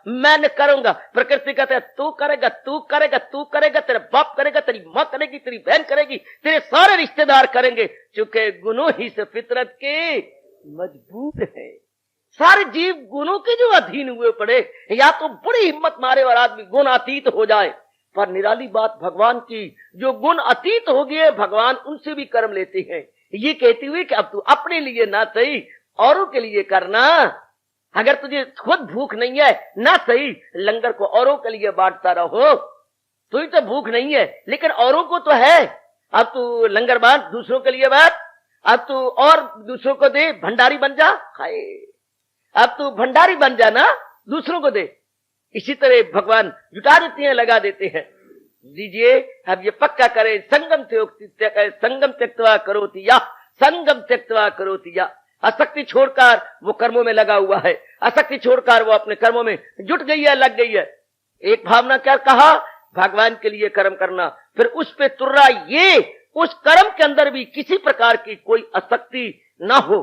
मैं करूंगा। प्रकृति कहते हैं तू करेगा, तू करेगा, तू करेगा, तेरा बाप करेगा, तेरी माँ करेगी, तेरी बहन करेगी, तेरे सारे रिश्तेदार करेंगे, चूंकि गुनों ही से फितरत के मजबूर है। सारे जीव गुणों के जो अधीन हुए पड़े, या तो बड़ी हिम्मत मारे और आदमी गुण अतीत हो जाए, पर निराली बात भगवान की, जो गुण अतीत हो गए भगवान उनसे भी कर्म लेते हैं, ये कहते हुए कि अब तू अपने लिए ना सही औरों के लिए करना। अगर तुझे खुद भूख नहीं है ना सही, लंगर को औरों के लिए बांटता रहो। तुझे तो भूख नहीं है लेकिन औरों को तो है, अब तू लंगर बांट, दूसरों के लिए बांट, अब तू और दूसरों को दे, भंडारी बन जा। हाय, अब तू भंडारी बन जाना, दूसरों को दे। इसी तरह भगवान जुटा देते हैं, लगा देते हैं। दीजिए, अब ये पक्का करें, संगम त्यक्त्वा करोति या, संगम त्यक्त्वा करोति या। आसक्ति छोड़कर वो कर्मों में लगा हुआ है, आसक्ति छोड़कर वो अपने कर्मों में जुट गई है, लग गई है। एक भावना क्या कहा, भगवान के लिए कर्म करना, फिर उस पे तुर्रा ये, उस कर्म के अंदर भी किसी प्रकार की कोई आसक्ति ना हो,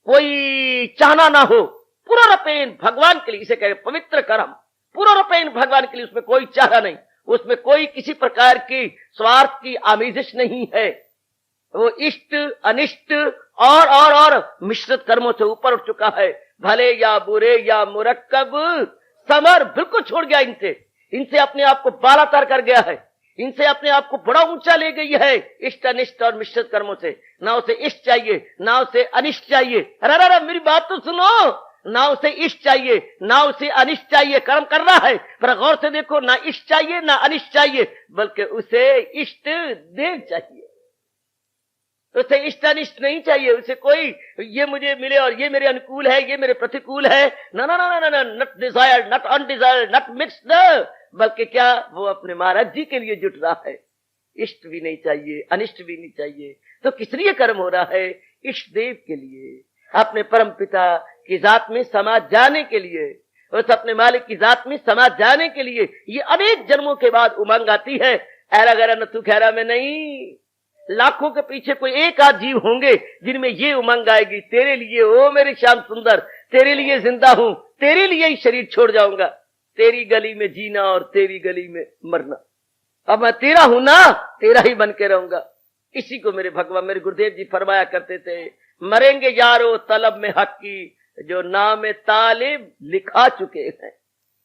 कोई चाहना ना हो, पूरा रपेन भगवान के लिए, इसे कहे पवित्र कर्म, पूरा रपेन भगवान के लिए, उसमें कोई चाह नहीं, उसमें कोई किसी प्रकार की स्वार्थ की आमिजिश नहीं है। वो इष्ट अनिष्ट और मिश्रित कर्मों से ऊपर उठ चुका है, भले या बुरे या मुरक्कब, समर बिल्कुल छोड़ गया इनसे, इनसे अपने आप को बालातर कर गया है, इनसे अपने आप को बड़ा ऊंचा ले गई है, इष्ट अनिष्ट और मिश्रित कर्मों से। ना उसे इष्ट चाहिए, ना उसे अनिष्ट चाहिए। अरे मेरी बात तो सुनो, ना उसे इष्ट चाहिए, ना उसे अनिष्ट चाहिए, कर्म कर रहा है, पर गौर से देखो, ना इष्ट चाहिए ना अनिष्ट चाहिए, बल्कि उसे इष्ट देव चाहिए, उसे इष्ट अनिष्ट नहीं चाहिए। उसे कोई ये मुझे मिले और ये मेरे अनुकूल है, ये मेरे प्रतिकूल है, ना ना ना ना ना, not desired, not undesired, not mixed, बल्कि क्या, वो अपने महाराज जी के लिए जुट रहा है। इष्ट भी नहीं चाहिए, अनिष्ट भी नहीं चाहिए, तो किस लिए कर्म हो रहा है, इष्ट देव के लिए, अपने परम पिता की जात में समा जाने के लिए, उस अपने मालिक की जात में समा जाने के लिए। ये अनेक जन्मों के बाद उमंग आती है, ऐरा गैरा नथु खैरा में नहीं। लाखों के पीछे कोई एक आध जीव होंगे जिनमें ये उमंग आएगी, तेरे लिए ओ मेरे श्याम सुंदर, तेरे लिए जिंदा हूं, तेरे लिए ही शरीर छोड़ जाऊंगा, तेरी गली में जीना और तेरी गली में मरना, अब मैं तेरा हूं ना, तेरा ही बन के रहूंगा। इसी को मेरे भगवान, मेरे गुरुदेव जी फरमाया करते थे, मरेंगे यारो तलब में हक की, जो नाम तालिब लिखा चुके हैं।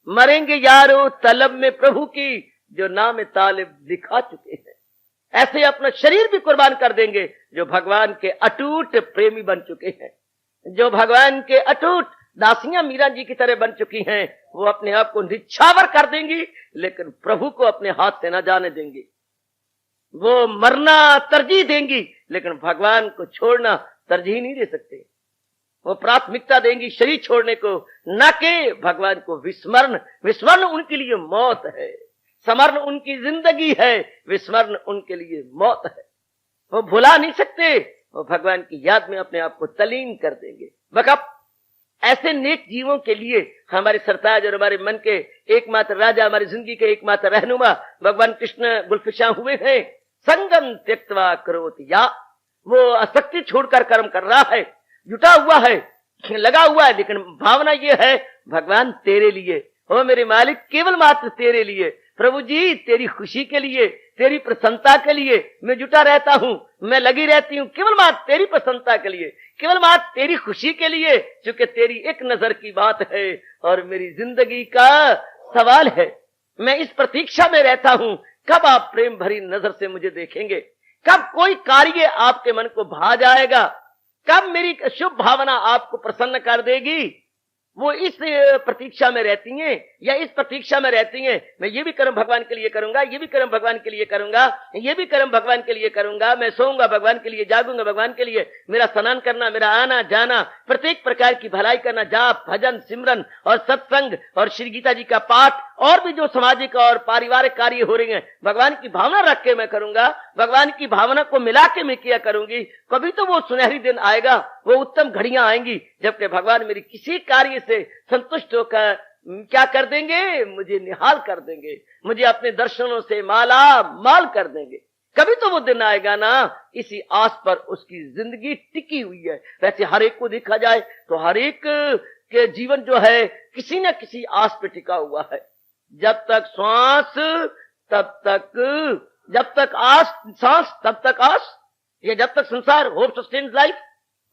मरेंगे यारो तलब में प्रभु की, जो नाम तालिब लिखा चुके हैं। ऐसे अपना शरीर भी कुर्बान कर देंगे जो भगवान के अटूट प्रेमी बन चुके हैं, जो भगवान के अटूट दासियां मीरा जी की तरह बन चुकी हैं। वो अपने आप को निछावर कर देंगी, लेकिन प्रभु को अपने हाथ से न जाने देंगी। वो मरना तरजीह देंगी, लेकिन भगवान को छोड़ना तरजीह नहीं दे सकते। वो प्राथमिकता देंगी शरीर छोड़ने को, न के भगवान को विस्मरण। विस्मरण उनके लिए मौत है, स्मरण उनकी जिंदगी है, विस्मरण उनके लिए मौत है। वो भुला नहीं सकते, वो भगवान की याद में अपने आप को तलीन कर देंगे। वक़्त ऐसे नेक जीवों के लिए हमारे सरताज और हमारे मन के एकमात्र राजा, हमारी जिंदगी के एकमात्र रहनुमा भगवान कृष्ण गुलफिशा हुए हैं। संगम त्यक्त्वा करोति या, वो आसक्ति छोड़कर कर्म कर रहा है, जुटा हुआ है, लगा हुआ है, लेकिन भावना ये है भगवान तेरे लिए, ओ मेरे मालिक केवल मात्र तेरे लिए, प्रभु जी तेरी खुशी के लिए, तेरी प्रसन्नता के लिए मैं जुटा रहता हूं, मैं लगी रहती हूं, केवल मात्र तेरी प्रसन्नता के लिए, केवल मात्र तेरी खुशी के लिए, क्योंकि तेरी एक नजर की बात है और मेरी जिंदगी का सवाल है। मैं इस प्रतीक्षा में रहता हूं, कब आप प्रेम भरी नजर से मुझे देखेंगे, कब कोई कार्य आपके मन को भा जाएगा, कब मेरी शुभ भावना आपको प्रसन्न कर देगी। वो इस प्रतीक्षा में रहती हैं, या इस प्रतीक्षा में रहती हैं, मैं ये भी कर्म भगवान के लिए करूंगा, ये भी कर्म भगवान के लिए करूंगा, ये भी कर्म भगवान के लिए करूंगा, मैं सोऊंगा भगवान के लिए, जागूंगा भगवान के लिए, मेरा स्नान करना, मेरा आना जाना, प्रत्येक प्रकार की भलाई करना, जाप भजन सिमरन और सत्संग और श्री गीता जी का पाठ और भी जो सामाजिक और पारिवारिक कार्य हो रहे हैं, भगवान की भावना रख के मैं करूंगा, भगवान की भावना को मिला के मैं किया करूंगी। कभी तो वो सुनहरी दिन आएगा, वो उत्तम घड़ियां आएंगी, जबकि भगवान मेरी किसी कार्य से संतुष्ट होकर क्या कर देंगे, मुझे निहाल कर देंगे, मुझे अपने दर्शनों से माला माल कर देंगे। कभी तो वो दिन आएगा ना। इसी आस पर उसकी जिंदगी टिकी हुई है। वैसे हर एक को देखा जाए तो हर एक के जीवन जो है किसी न किसी आस पे टिका हुआ है। जब तक श्वास तब तक, जब तक आस सांस तब तक आस, ये जब तक संसार, hope sustains life,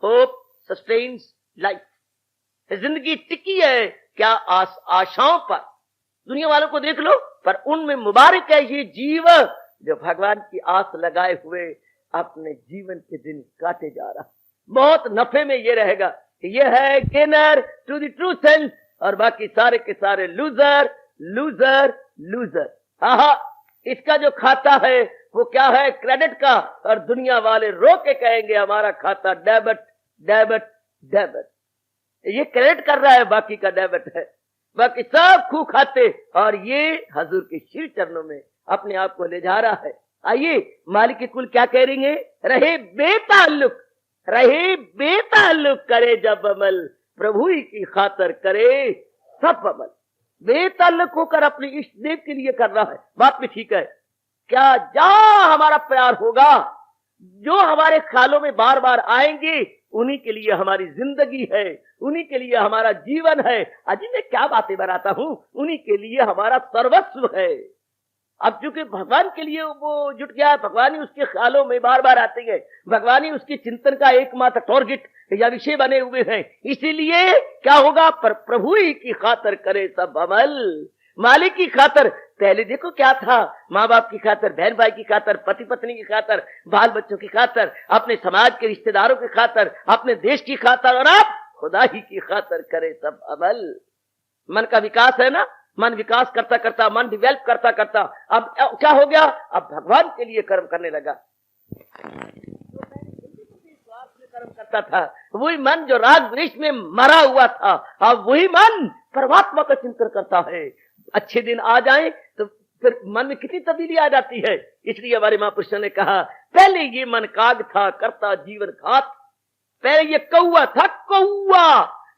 hope sustains life. जिंदगी टिकी है क्या? आशाओं पर। दुनिया वालों को देख लो, पर उनमें मुबारक है ये जीव जो भगवान की आस लगाए हुए अपने जीवन के दिन काटे जा रहा। बहुत नफे में ये रहेगा। ये है gainer to the true sense, और बाकी सारे के सारे लूजर लूजर लूजर। हाँ, इसका जो खाता है वो क्या है? क्रेडिट का। और दुनिया वाले रो के कहेंगे हमारा खाता डेबिट डेबिट डेबिट। ये क्रेडिट कर रहा है, बाकी का डेबिट है। बाकी सब खू खाते, और ये हजूर के श्री चरणों में अपने आप को ले जा रहा है। आइए, मालिक के कुल क्या कह रही है? रहे बेताल्लुक, रहे बेताल्लुक करे जब अमल, प्रभु ही की खातर करे सब अमल। बेताल्लुक होकर अपने इष्ट देव के लिए कर रहा है। बात भी ठीक है। क्या जहां हमारा प्यार होगा, जो हमारे ख्यालों में बार बार आएंगे, उन्हीं के लिए हमारी जिंदगी है, उन्हीं के लिए हमारा जीवन है। अजी मैं क्या बातें बनाता हूं, उन्हीं के लिए हमारा सर्वस्व है। अब चूंकि भगवान के लिए वो जुट गया, भगवान ही उसके ख्यालों में बार बार आते हैं, भगवान ही उसके चिंतन का एकमात्र टारगेट या विषय बने हुए हैं। इसीलिए क्या होगा? पर प्रभु ही की खातर करे सब अमल, मालिक की खातर। पहले देखो क्या था? माँ बाप की खातर, बहन भाई की खातर, पति पत्नी की खातर, बाल बच्चों की खातर, अपने समाज के रिश्तेदारों की खातर, अपने देश की खातर, और अब खुदा ही की खातर करे सब अमल। मन का विकास है ना, मन विकास करता करता, मन डिवेल्प करता करता अब क्या हो गया? अब भगवान के लिए कर्म करने लगा। कर्म करता था वही मन जो राग वृक्ष में मरा हुआ था, अब वही मन परमात्मा का चिंतन करता है। अच्छे दिन आ जाए तो फिर मन में कितनी तब्दीली आ जाती है। इसलिए हमारे महापुरुषों ने कहा, पहले ये मन काग था करता जीवन घात। पहले ये कौआ था, कौआ,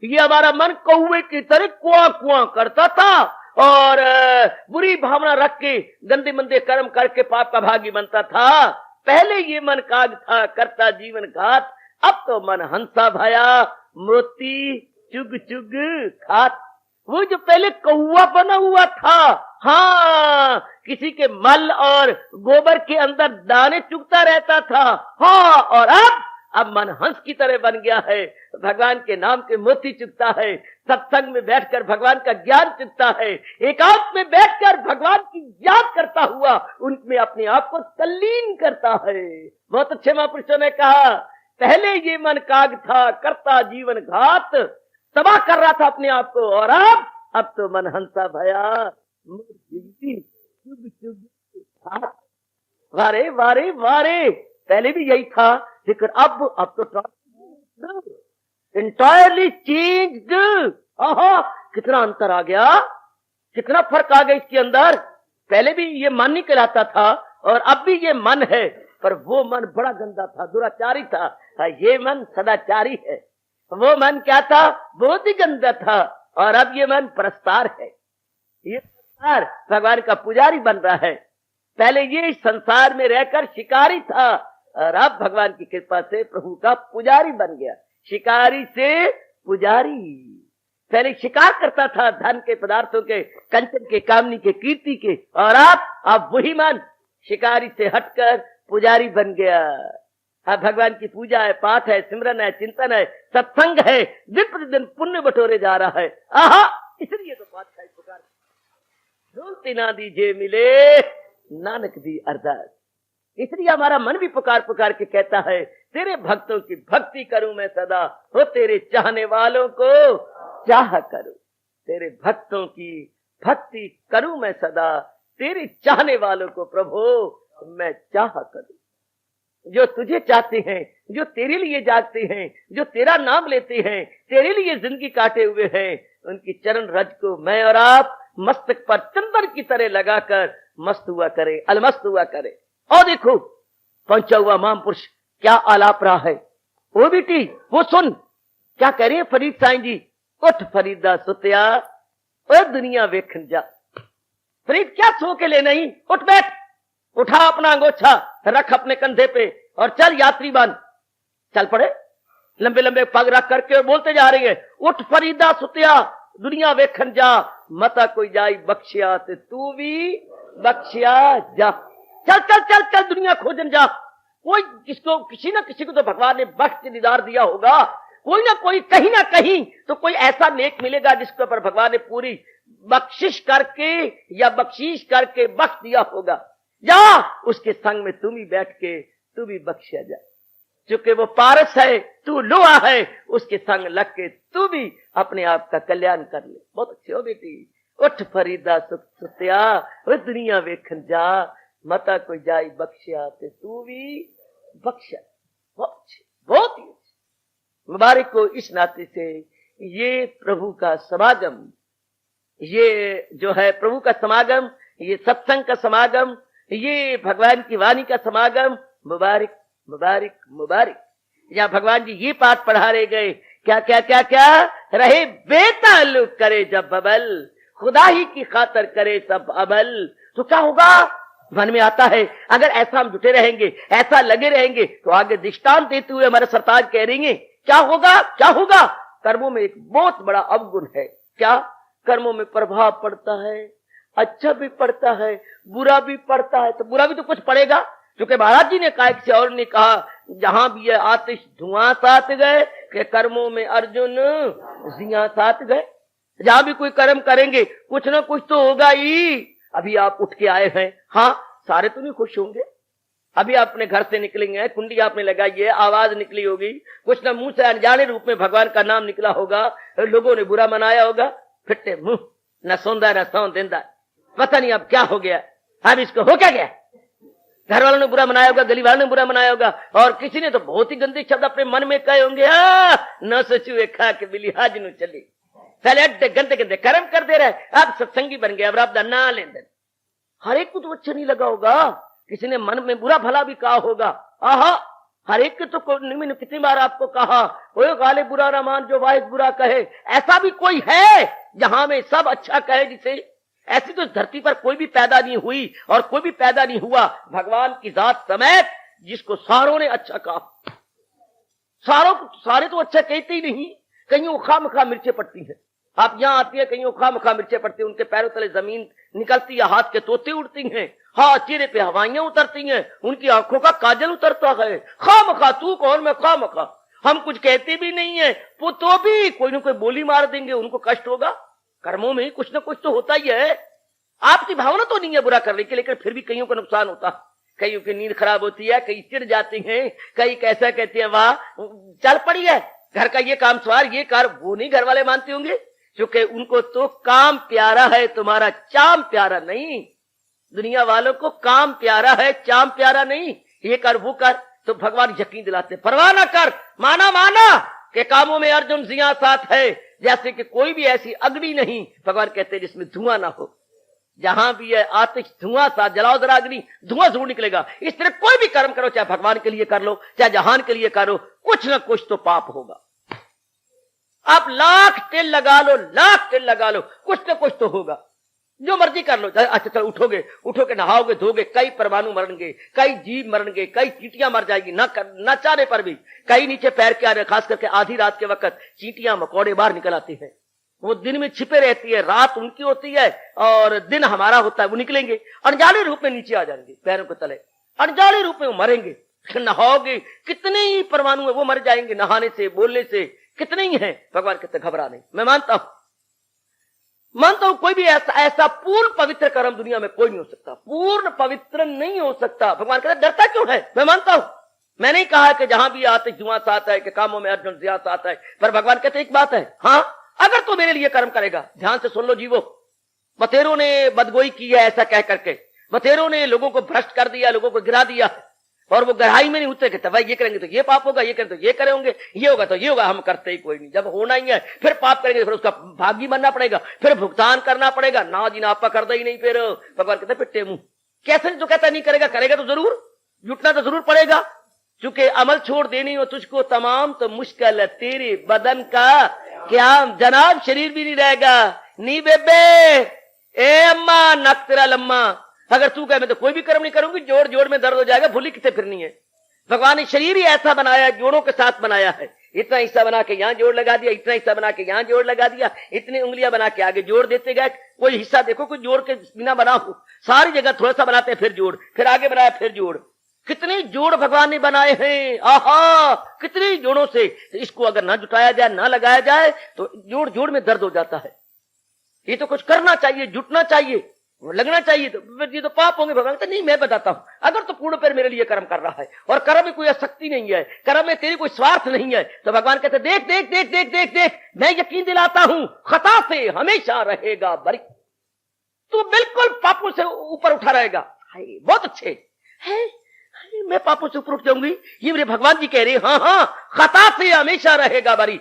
ये हमारा मन कौए की तरह कुआं कुआं करता था, और बुरी भावना रख के गंदे मंदे कर्म करके पाप का भागी बनता था। पहले ये मन काग था करता जीवन घात, अब तो मन हंसा भया मोती चुग चुग खात। वो जो पहले कौआ बना हुआ था, हाँ, किसी के मल और गोबर के अंदर दाने चुगता रहता था, हाँ, और अब मन हंस की तरह बन गया है। भगवान के नाम के मोती चुगता है, सत्संग में बैठकर भगवान का ज्ञान चुगता है, एकांत में बैठकर भगवान की याद करता हुआ उनमें अपने आप को तल्लीन करता है। बहुत अच्छे महापुरुषों ने कहा, पहले ये मन काग था करता जीवन घात, तबाह कर रहा था अपने आप को, और अब तो मन हंसा भया चुग चुग। वारे वारे वारे, पहले भी यही था, लेकिन अब तो इंटायरली चेंज्ड। कितना अंतर आ गया, कितना फर्क आ गया इसके अंदर। पहले भी ये मन नहीं कहलाता था, और अब भी ये मन है, पर वो मन बड़ा गंदा था, दुराचारी था। ये मन सदाचारी है। वो मन क्या था? बहुत ही गंदा था, और अब ये मन परस्तार है। ये परस्तार भगवान का पुजारी बन रहा है। पहले ये संसार में रहकर शिकारी था, और अब भगवान की कृपा से प्रभु का पुजारी बन गया। शिकारी से पुजारी। पहले शिकार करता था धन के, पदार्थों के, कंचन के, कामनी के, कीर्ति के, और अब वही मन शिकारी से हटकर पुजारी बन गया। अब भगवान की पूजा है, पाठ है, सिमरन है, चिंतन है, सत्संग है, दिन प्रतिदिन पुण्य बटोरे जा रहा है। इसलिए तो पातशाही पुकार, ढोलती ना दीजिए मिले नानक दी अरदास। इसलिए हमारा मन भी पुकार पुकार के कहता है, तेरे भक्तों की भक्ति करूं मैं सदा, हो तेरे चाहने वालों को चाह करूं। तेरे भक्तों की भक्ति करूं मैं सदा, तेरे चाहने वालों को प्रभु मैं चाह करूं। जो तुझे चाहते हैं, जो तेरे लिए जागते हैं, जो तेरा नाम लेते हैं, तेरे लिए जिंदगी काटे हुए हैं, उनकी चरण रज को मैं और आप मस्तक पर चंदन की तरह लगाकर मस्त हुआ करे, अलमस्त हुआ करे। और देखो पहुंचा हुआ महापुरुष क्या आलाप रहा है। वो बेटी वो सुन क्या कह रही है फरीद साईं जी। उठ फरीदा सुतिया, और दुनिया वेखन जा। फरीद क्या सो के ले नहीं, उठ बैठ। उठा अपना अंगोछा, रख अपने कंधे पे और चल यात्री बन। चल पड़े, लंबे लंबे पग रख करके बोलते जा रही है, उठ फरीदा सुतिया दुनिया वेखन जा, मता कोई जाई बख्शिया ते तू भी बख्शिया जा। चल चल चल चल दुनिया खोजन जा। कोई किसको, किसी ना किसी को तो भगवान ने बख्श के दीदार दिया होगा, कोई ना कोई कहीं ना कहीं तो कोई ऐसा नेक मिलेगा जिसके ऊपर भगवान ने पूरी बख्शिश करके या बख्शीश करके बख्श दिया होगा। जा उसके संग में तुम ही बैठ के तू भी बख्शिया जा। चूंकि वो पारस है, तू लोहा है, उसके संग लग के तू भी अपने आप का कल्याण कर ले। बहुत अच्छे हो बेटी, उठ फरीदा सुतिया वो दुनिया वेखन जा, मता कोई जाई बख्शिया ते तू भी बख्शा। बहुत अच्छे, बहुत ही अच्छे। मुबारक को इस नाते से ये प्रभु का समागम, ये जो है प्रभु का समागम, ये सत्संग का समागम, ये भगवान की वाणी का समागम, मुबारक मुबारक मुबारक। या भगवान जी ये पाठ पढ़ा रहे गए, क्या क्या क्या क्या रहे बेताल्लुक करे जब बबल, खुदा ही की खातर करे सब अमल। तो क्या होगा, मन में आता है अगर ऐसा हम जुटे रहेंगे, ऐसा लगे रहेंगे, तो आगे दृष्टांत देते हुए हमारे सरताज कह रही है क्या होगा, क्या होगा। कर्मों में एक बहुत बड़ा अवगुण है, क्या, कर्मों में प्रभाव पड़ता है, अच्छा भी पड़ता है, बुरा भी पड़ता है। तो बुरा भी तो कुछ पड़ेगा, क्योंकि महाराज जी ने कहा, किसी और ने कहा, जहां भी है आतिश धुआं साथ गए, कि कर्मों में अर्जुन जिया साथ गए। जहां भी कोई कर्म करेंगे कुछ ना कुछ तो होगा ही। अभी आप उठ के आए हैं, हाँ सारे तो नहीं खुश होंगे। अभी आप अपने घर से निकलेंगे, कुंडी आपने लगाई है, आवाज निकली होगी, कुछ ना मुंह से अनजाने रूप में भगवान का नाम निकला होगा, लोगों ने बुरा मनाया होगा, फिट्टे मुंह, न सौंदा न सौं देंदा, पता नहीं अब क्या हो गया, अब इसको हो क्या गया। घर वालों ने बुरा मनाया होगा, गली वालों ने बुरा मनाया होगा, और किसी ने तो बहुत ही गंदे शब्द अपने मन में कहे होंगे, न सचुए खा के बिलिहाज नु चली, पहले अड्डे गंदे गंदे कर्म कर दे रहे, अब सत्संगी बन गए, अब आप ना लेन देन। हर एक को तो अच्छा नहीं लगा होगा, किसी ने मन में बुरा भला भी कहा होगा। आहा, हर एक के तो कितनी बार आपको कहा, वो गाले बुरा न मान जो वाहिद बुरा कहे। ऐसा भी कोई है जहां में सब अच्छा कहे जिसे? ऐसी तो धरती पर कोई भी पैदा नहीं हुई और कोई भी पैदा नहीं हुआ भगवान की जात समेत जिसको सारों ने अच्छा कहा। सारे तो अच्छा कहते ही नहीं, कहीं उखा मुखा मिर्चें पड़ती हैं। आप यहां आती है, कहीं उखा मुखा मिर्चें पड़ती हैं, उनके पैरों तले जमीन निकलती है, हाथ के तोते उड़ती हैं, हाँ चेहरे पे हवाइयां उतरती हैं, उनकी आंखों का काजल उतरता है। खामखा तू कौन, मैं खामखा, हम कुछ कहते भी नहीं है, तो भी कोई ना कोई बोली मार देंगे, उनको कष्ट होगा। कर्मों में कुछ ना कुछ तो होता ही है। आपकी भावना तो नहीं है बुरा करने की, लेकिन फिर भी कईयों को नुकसान होता, कईयों की नींद खराब होती है, कई चिढ़ जाती हैं, कई कैसा कहते हैं वाह चल पड़ी है, घर का ये काम सवार ये कार, वो नहीं घर वाले मानते होंगे, क्योंकि उनको तो काम प्यारा है, तुम्हारा चाम प्यारा नहीं। दुनिया वालों को काम प्यारा है, चाम प्यारा नहीं। ये कर वो कर, तो भगवान यकीन दिलाते, परवाह ना कर, माना माना के कामों में अर्जुन जिया साथ है, जैसे कि कोई भी ऐसी अग्नि नहीं, भगवान कहते हैं जिसमें धुआं ना हो। जहां भी है आतिश धुआं साथ, जलाओ जरा अग्नि, धुआं जरूर निकलेगा। इस तरह कोई भी कर्म करो, चाहे भगवान के लिए कर लो, चाहे जहान के लिए करो, कुछ ना कुछ तो पाप होगा। आप लाख तेल लगा लो, लाख तेल लगा लो, कुछ ना कुछ तो होगा। जो मर्जी कर लो, अच्छा चल उठोगे नहाओगे धोगे, कई परमाणु मरेंगे, कई जीव मरेंगे, कई चींटियां मर जाएगी, न चाहने पर भी। कई नीचे पैर के आ रहे, खास करके आधी रात के वक्त चींटियां मकोड़े बाहर निकल आती हैं। वो दिन में छिपे रहती है, रात उनकी होती है और दिन हमारा होता है। वो निकलेंगे अनजाने रूप में, नीचे आ जाएंगे पैरों के तले, अनजाने रूप में वो मरेंगे। नहाओगे, कितने ही परमाणु है वो मर जाएंगे नहाने से, बोलने से, कितने ही हैं। भगवान कहते घबरा नहीं, मैं मानता हूं कोई भी ऐसा पूर्ण पवित्र कर्म दुनिया में कोई नहीं हो सकता, पूर्ण पवित्र नहीं हो सकता। भगवान कहते डरता क्यों है, मैं मानता हूं। मैंने ही कहा कि जहां भी आते जुआ साथ है, कि कामों में अर्जुन जिया साथ है, पर भगवान कहते एक बात है, हाँ अगर तू मेरे लिए कर्म करेगा, ध्यान से सुन लो जीवो, बतेरों ने बदगोई की है ऐसा कह करके, बतेरों ने लोगों को भ्रष्ट कर दिया, लोगों को गिरा दिया, और वो गहराई में नहीं उतरे कि भाई ये करेंगे तो ये पाप होगा, ये करेंगे तो ये करेंगे, ये होगा तो ये होगा, हम करते ही कोई नहीं। जब होना ही है फिर पाप करेंगे, फिर उसका भागी बनना पड़ेगा, फिर भुगतान करना पड़ेगा। ना जी ना आपका करता ही नहीं, फिर भगवान कहते पिट्टे मुंह, कैसे जो कहता नहीं करेगा, करेगा तो जरूर, जुटना तो जरूर पड़ेगा। चूंकि अमल छोड़ देनी हो तुझको तमाम, तो मुश्किल है तेरे बदन का क्या जनाब, शरीर भी नहीं रहेगा। नी बेबे ए अम्मा नक तेरा लम्मा, अगर तू कहे मैं तो कोई भी कर्म नहीं करूंगी, जोड़ जोड़ में दर्द हो जाएगा, भूली कितने फिरनी है। भगवान ने शरीर ही ऐसा बनाया, जोड़ों के साथ बनाया है। इतना हिस्सा बना के यहां जोड़ लगा दिया, इतना हिस्सा बना के यहां जोड़ लगा दिया, इतनी उंगलियां बना के आगे जोड़ देते गए। कोई हिस्सा देखो कोई जोड़ के बिना बना हो, सारी जगह थोड़ा सा बनाते हैं, फिर जोड़, फिर आगे बनाया, फिर जोड़। कितने जोड़ भगवान ने बनाए हैं, आहा, कितने जोड़ों से। इसको अगर ना जुटाया जाए, ना लगाया जाए तो जोड़ जोड़ में दर्द हो जाता है। ये तो कुछ करना चाहिए, जुटना चाहिए, लगना चाहिए। तो ये तो पाप होंगे। भगवान कहते नहीं, मैं बताता हूं, अगर तो पूर्ण पर मेरे लिए कर्म कर रहा है और कर्म में कोई आसक्ति नहीं है, कर्म में तेरी कोई स्वार्थ नहीं है, तो भगवान कहते देख देख देख देख देख देख, मैं यकीन दिलाता हूं खता से हमेशा रहेगा बरी। तू बिल्कुल पापों से ऊपर उठा रहेगा। बहुत अच्छे है, मैं पापों से ऊपर उठ जाऊंगी, ये मेरे भगवान जी कह रहे हैं। हाँ हाँ, खता से हमेशा रहेगा बरी।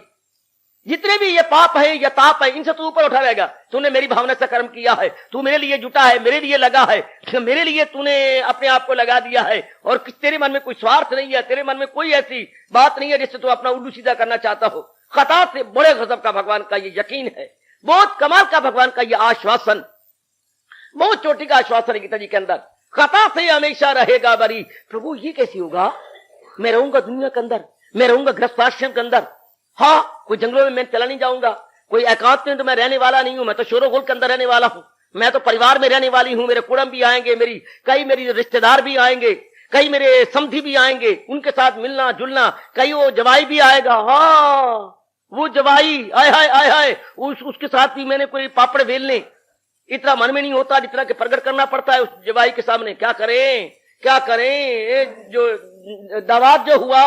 जितने भी ये पाप है, ये ताप है, इनसे तू ऊपर उठा रहेगा। तूने मेरी भावना से कर्म किया है, तू मेरे लिए जुटा है, मेरे लिए लगा है, मेरे लिए तूने अपने आप को लगा दिया है, और तेरे मन में कोई स्वार्थ नहीं है, तेरे मन में कोई ऐसी बात नहीं है जिससे तू अपना उल्लू सीधा करना चाहता हो। खता से बड़े गजब का भगवान का ये यकीन है, बहुत कमाल का भगवान का ये आश्वासन, बहुत चोटी का आश्वासन है गीता जी के अंदर। खता से हमेशा रहेगा बरी। प्रभु ये कैसी होगा? मैं रहूंगा दुनिया के अंदर, मैं रहूंगा गृहस्थाश्रम के अंदर, हाँ, कोई जंगलों में मैं चला नहीं जाऊंगा, कोई एकांत में तो मैं रहने वाला नहीं हूं, मैं तो शोरोगुल के अंदर रहने वाला हूं, मैं तो परिवार में रहने वाली हूं, मेरे कुटुंब भी आएंगे, मेरी रिश्तेदार भी आएंगे, कई मेरे समधी भी आएंगे, उनके साथ मिलना जुलना, कई वो जवाई भी आएगा। हाँ, वो जवाई आय हाय आय हाय, उसके साथ भी मैंने कोई पापड़ बेलने, इतना मन में नहीं होता जितना कि प्रकट करना पड़ता है उस जवाई के सामने। क्या करें क्या करें, जो दामाद जो हुआ,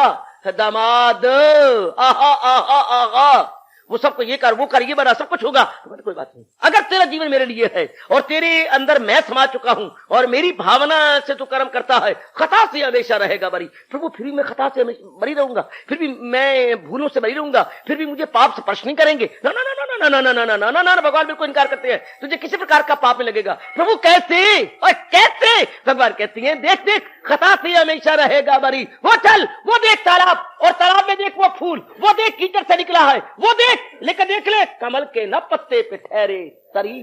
दामाद आहा आहा आहा, वो सबको ये कर वो कर, ये बना, सब कुछ होगा, कोई बात नहीं। अगर तेरा जीवन मेरे लिए है और तेरे अंदर मैं समा चुका हूं और मेरी भावना से तू कर्म करता है, खता से हमेशा रहेगा बरी। प्रभु फिर भी मैं खता से बरी रहूंगा, फिर भी मैं भूलों से बरी रहूंगा, फिर भी मुझे पाप स्पर्श नहीं करेंगे। ना ना ना ना ना ना ना ना ना ना ना, भगवान बिल्कुल इनकार करते हैं, तुझे किसी प्रकार का पाप नहीं लगेगा। प्रभु कैसे और कैसे? भगवान कहती है देख देख, खता से हमेशा रहेगा बरी। वो चल, वो देख तालाब, और तालाब में देख वो फूल, वो देख कीचड़ से निकला है, वो देख, लेकर देख ले कमल के न पत्ते पे ठहरे तरी।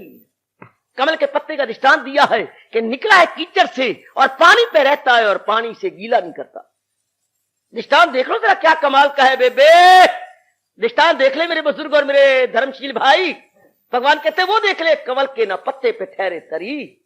कमल के पत्ते का दृष्टांत दिया है कि निकला है कीचड़ से और पानी पे रहता है और पानी से गीला नहीं करता। दृष्टांत देख लो जरा, क्या कमाल का है बेबे, दृष्टांत देख ले मेरे बुजुर्ग और मेरे धर्मशील भाई। भगवान कहते वो देख ले, कमल के न पत्ते पे ठहरे तरी।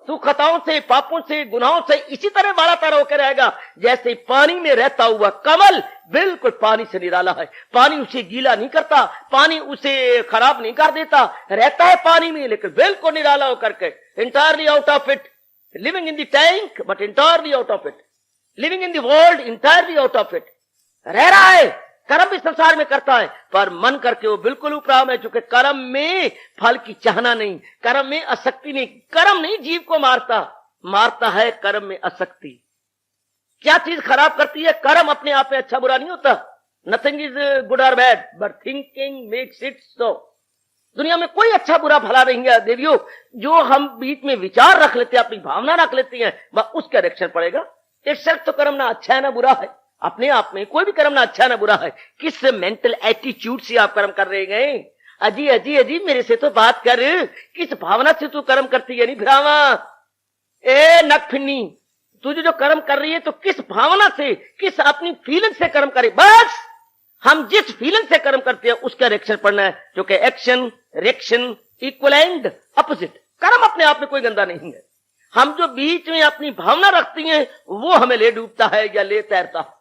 तू खताओं से, पापों से, गुनाहों से इसी तरह बाला तारा होकर रहेगा जैसे पानी में रहता हुआ कमल बिल्कुल पानी से निराला है। पानी उसे गीला नहीं करता, पानी उसे खराब नहीं कर देता, रहता है पानी में लेकिन बिल्कुल निराला होकर के, entirely out of it, living in the tank but entirely out of it, living in the world entirely out of it. रह रहा है, कर्म भी संसार में करता है, पर मन करके वो बिल्कुल उपराम है, चूंकि कर्म में फल की चाहना नहीं, कर्म में आसक्ति नहीं। कर्म नहीं जीव को मारता, मारता है कर्म में आसक्ति। क्या चीज खराब करती है? कर्म अपने आप में अच्छा बुरा नहीं होता। नथिंग इज गुड और bad but thinking makes it so. दुनिया में कोई अच्छा बुरा भला नहीं है देवियों। जो हम बीच में विचार रख लेते हैं, अपनी भावना रख लेते हैं, वह उसका रिएक्शन पड़ेगा। एक शख्स तो कर्म ना अच्छा है ना बुरा है, अपने आप में कोई भी कर्म ना अच्छा ना बुरा है। किस मेंटल एटीट्यूड से आप कर्म कर रहे हैं? अजी अजी अजी मेरे से तो बात कर, किस भावना से तू कर्म करती है? नहीं भ्रावा, ए नखफिन्नी, तू जो कर्म कर रही है तो किस भावना से, किस अपनी फीलिंग से कर्म करे। बस हम जिस फीलिंग से कर्म करते हैं उसका रिएक्शन पड़ना है, जो कि action reaction equal and opposite. कर्म अपने आप में कोई गंदा नहीं है, हम जो बीच में अपनी भावना रखती हैं वो हमें ले डूबता है या ले तैरता है।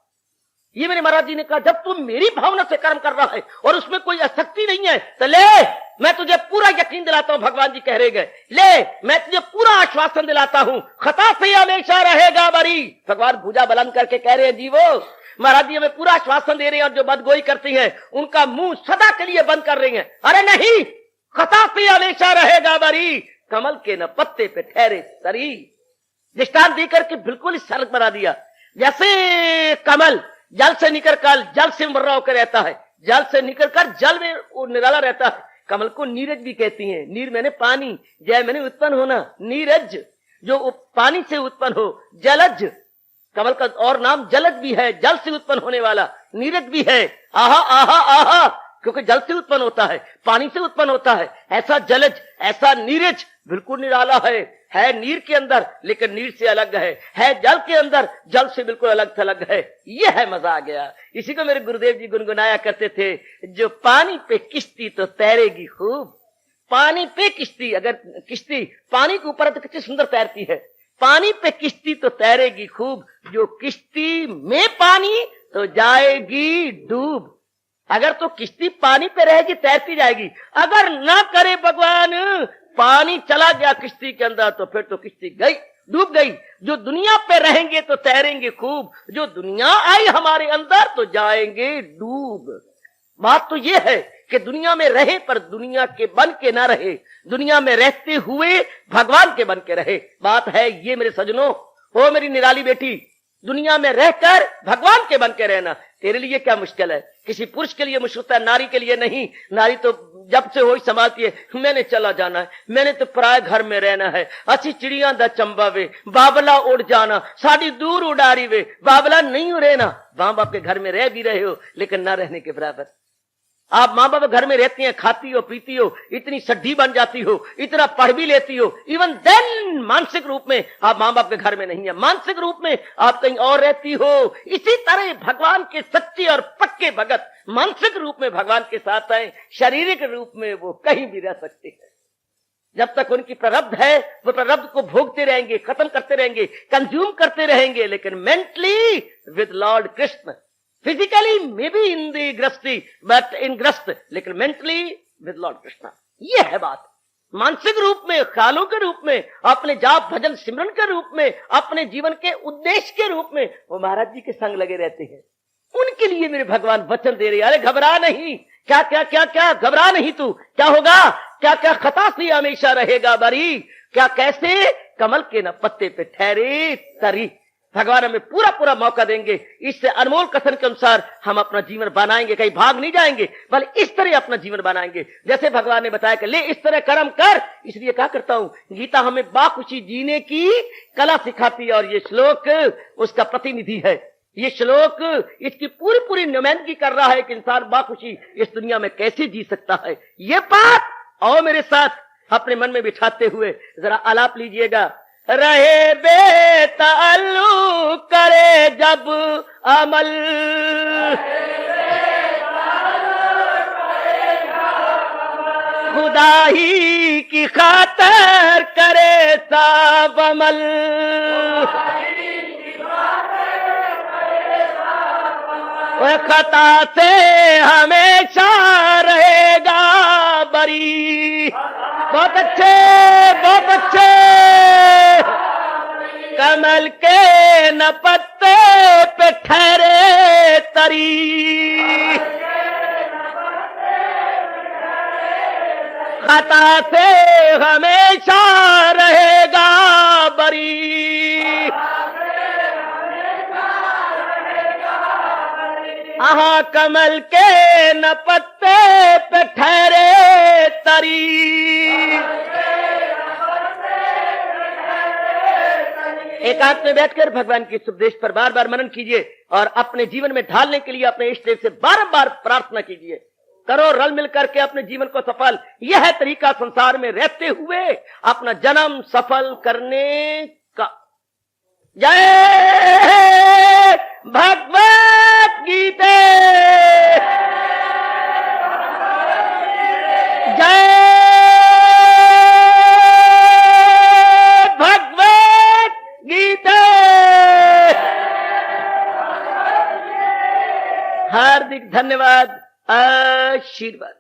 ये मेरे महाराज जी ने कहा, जब तू मेरी भावना से कर्म कर रहा है और उसमें कोई आसक्ति नहीं है तो ले, मैं तुझे पूरा यकीन दिलाता हूं, भगवान जी कह रहे गए, ले मैं तुझे पूरा आश्वासन दिलाता हूं, खता से हमेशा रहेगा बरी। भगवान भुजा बुलंद करके कह रहे हैं जीवो, महाराज जी हमें पूरा आश्वासन दे रहे हैं, और जो बदगोई करती हैं उनका मुंह सदा के लिए बंद कर रही हैं। अरे नहीं, खता से हमेशा रहेगा बरी, कमल के न पत्ते पे ठहरे तरी। दृष्टांत देकर के बिल्कुल सरल बना दिया। जैसे कमल जल से निकलकर जल से मर्रा होकर रहता है, जल से निकलकर जल में निराला रहता है। कमल को नीरज भी कहती हैं। नीर मैंने पानी, जय मैंने उत्पन्न होना, नीरज जो पानी से उत्पन्न हो, जलज कमल का और नाम जलज भी है, जल से उत्पन्न होने वाला, नीरज भी है। आहा आहा आहा, क्योंकि जल से उत्पन्न होता है, पानी से उत्पन्न होता है। ऐसा जलज, ऐसा नीरज बिल्कुल निराला है नीर के अंदर लेकिन नीर से अलग है जल के अंदर जल से बिल्कुल अलग थलग है। ये है, मजा आ गया। इसी को मेरे गुरुदेव जी गुनगुनाया करते थे, जो पानी पे किश्ती तो तैरेगी खूब। पानी पे किश्ती, अगर किश्ती पानी के ऊपर है तो कितनी सुंदर तैरती है। पानी पे किश्ती तो तैरेगी खूब, जो किश्ती में पानी तो जाएगी डूब। अगर तो किश्ती पानी पे रहेगी तैरती जाएगी, अगर ना करे भगवान पानी चला गया किश्ती के अंदर तो फिर तो किश्ती गई, डूब गई। जो दुनिया पे रहेंगे तो तैरेंगे खूब, जो दुनिया आई हमारे अंदर तो जाएंगे डूब। बात तो ये है कि दुनिया में रहे पर दुनिया के बन के ना रहे, दुनिया में रहते हुए भगवान के बन के रहे। बात है ये मेरे सजनों, ओ मेरी निराली बेटी, दुनिया में रहकर भगवान के बन के रहना तेरे लिए क्या मुश्किल है। किसी पुरुष के लिए मुश्किल है, नारी के लिए नहीं। नारी तो जब से हो संभालती है, मैंने चला जाना है, मैंने तो पराए घर में रहना है। अच्छी चिड़िया दा चंबा वे, बाबला उड़ जाना, साड़ी दूर उड़ारी वे, बाबला नहीं रहना। मां बाप के घर में रह भी रहे हो लेकिन ना रहने के बराबर। आप माँ बाप घर में रहती हैं, खाती हो, पीती हो, इतनी सड्ढी बन जाती हो, इतना पढ़ भी लेती हो, इवन देन मानसिक रूप में आप माँ बाप के घर में नहीं है, मानसिक रूप में आप कहीं और रहती हो। इसी तरह भगवान के सच्चे और पक्के भगत मानसिक रूप में भगवान के साथ आए, शारीरिक रूप में वो कहीं भी रह सकते हैं। जब तक उनकी प्रारब्ध है वो प्रारब्ध को भोगते रहेंगे, खत्म करते रहेंगे, कंज्यूम करते रहेंगे, लेकिन mentally with Lord Krishna. Physically may be in the ग्रस्ती बट इन ग्रस्त, लेकिन मेंटली विद लॉर्ड कृष्णा। ये है बात। मानसिक रूप में, ख्यालों के रूप में, अपने जाप भजन सिमरन के रूप में, अपने जीवन के उद्देश्य के रूप में वो महाराज जी के संग लगे रहते हैं। उनके लिए मेरे भगवान वचन दे रहे, अरे घबरा नहीं, क्या क्या क्या क्या घबरा नहीं तू, क्या होगा, क्या क्या खता से हमेशा रहेगा बरी, क्या कैसे कमल के न पत्ते पे ठहरे तरी। भगवान हमें पूरा पूरा मौका देंगे। इससे अनमोल कथन के अनुसार हम अपना जीवन बनाएंगे, कहीं भाग नहीं जाएंगे, बल्कि इस तरह अपना जीवन बनाएंगे जैसे भगवान ने बताया कि ले इस तरह कर्म कर। इसलिए क्या करता हूं, गीता हमें बाखुशी जीने की कला सिखाती है और ये श्लोक उसका प्रतिनिधि है। ये श्लोक इसकी पूरी पूरी नुमाइंदगी कर रहा है कि इंसान बाखुशी इस दुनिया में कैसे जी सकता है। ये बात आओ मेरे साथ अपने मन में बिठाते हुए जरा आलाप लीजिएगा। रहे बेताल्लु करे जब अमल, खुदा ही की खातर करे सब अमल, खता से हमेशा रहेगा बरी। बहुत अच्छे, बहुत अच्छे। कमल के न पत्ते पे ठहरे तरी, खता से हमेशा रहेगा बरी। आहा कमल के न पत्ते पे ठहरे तरी। एकांत में बैठकर भगवान के उपदेश पर बार बार मनन कीजिए और अपने जीवन में ढालने के लिए अपने इष्ट देव से बार प्रार्थना कीजिए। करो रल मिल करके अपने जीवन को सफल। यह है तरीका संसार में रहते हुए अपना जन्म सफल करने का। जय भगवत गीता, जय भगवत गीता। हार्दिक धन्यवाद, आशीर्वाद।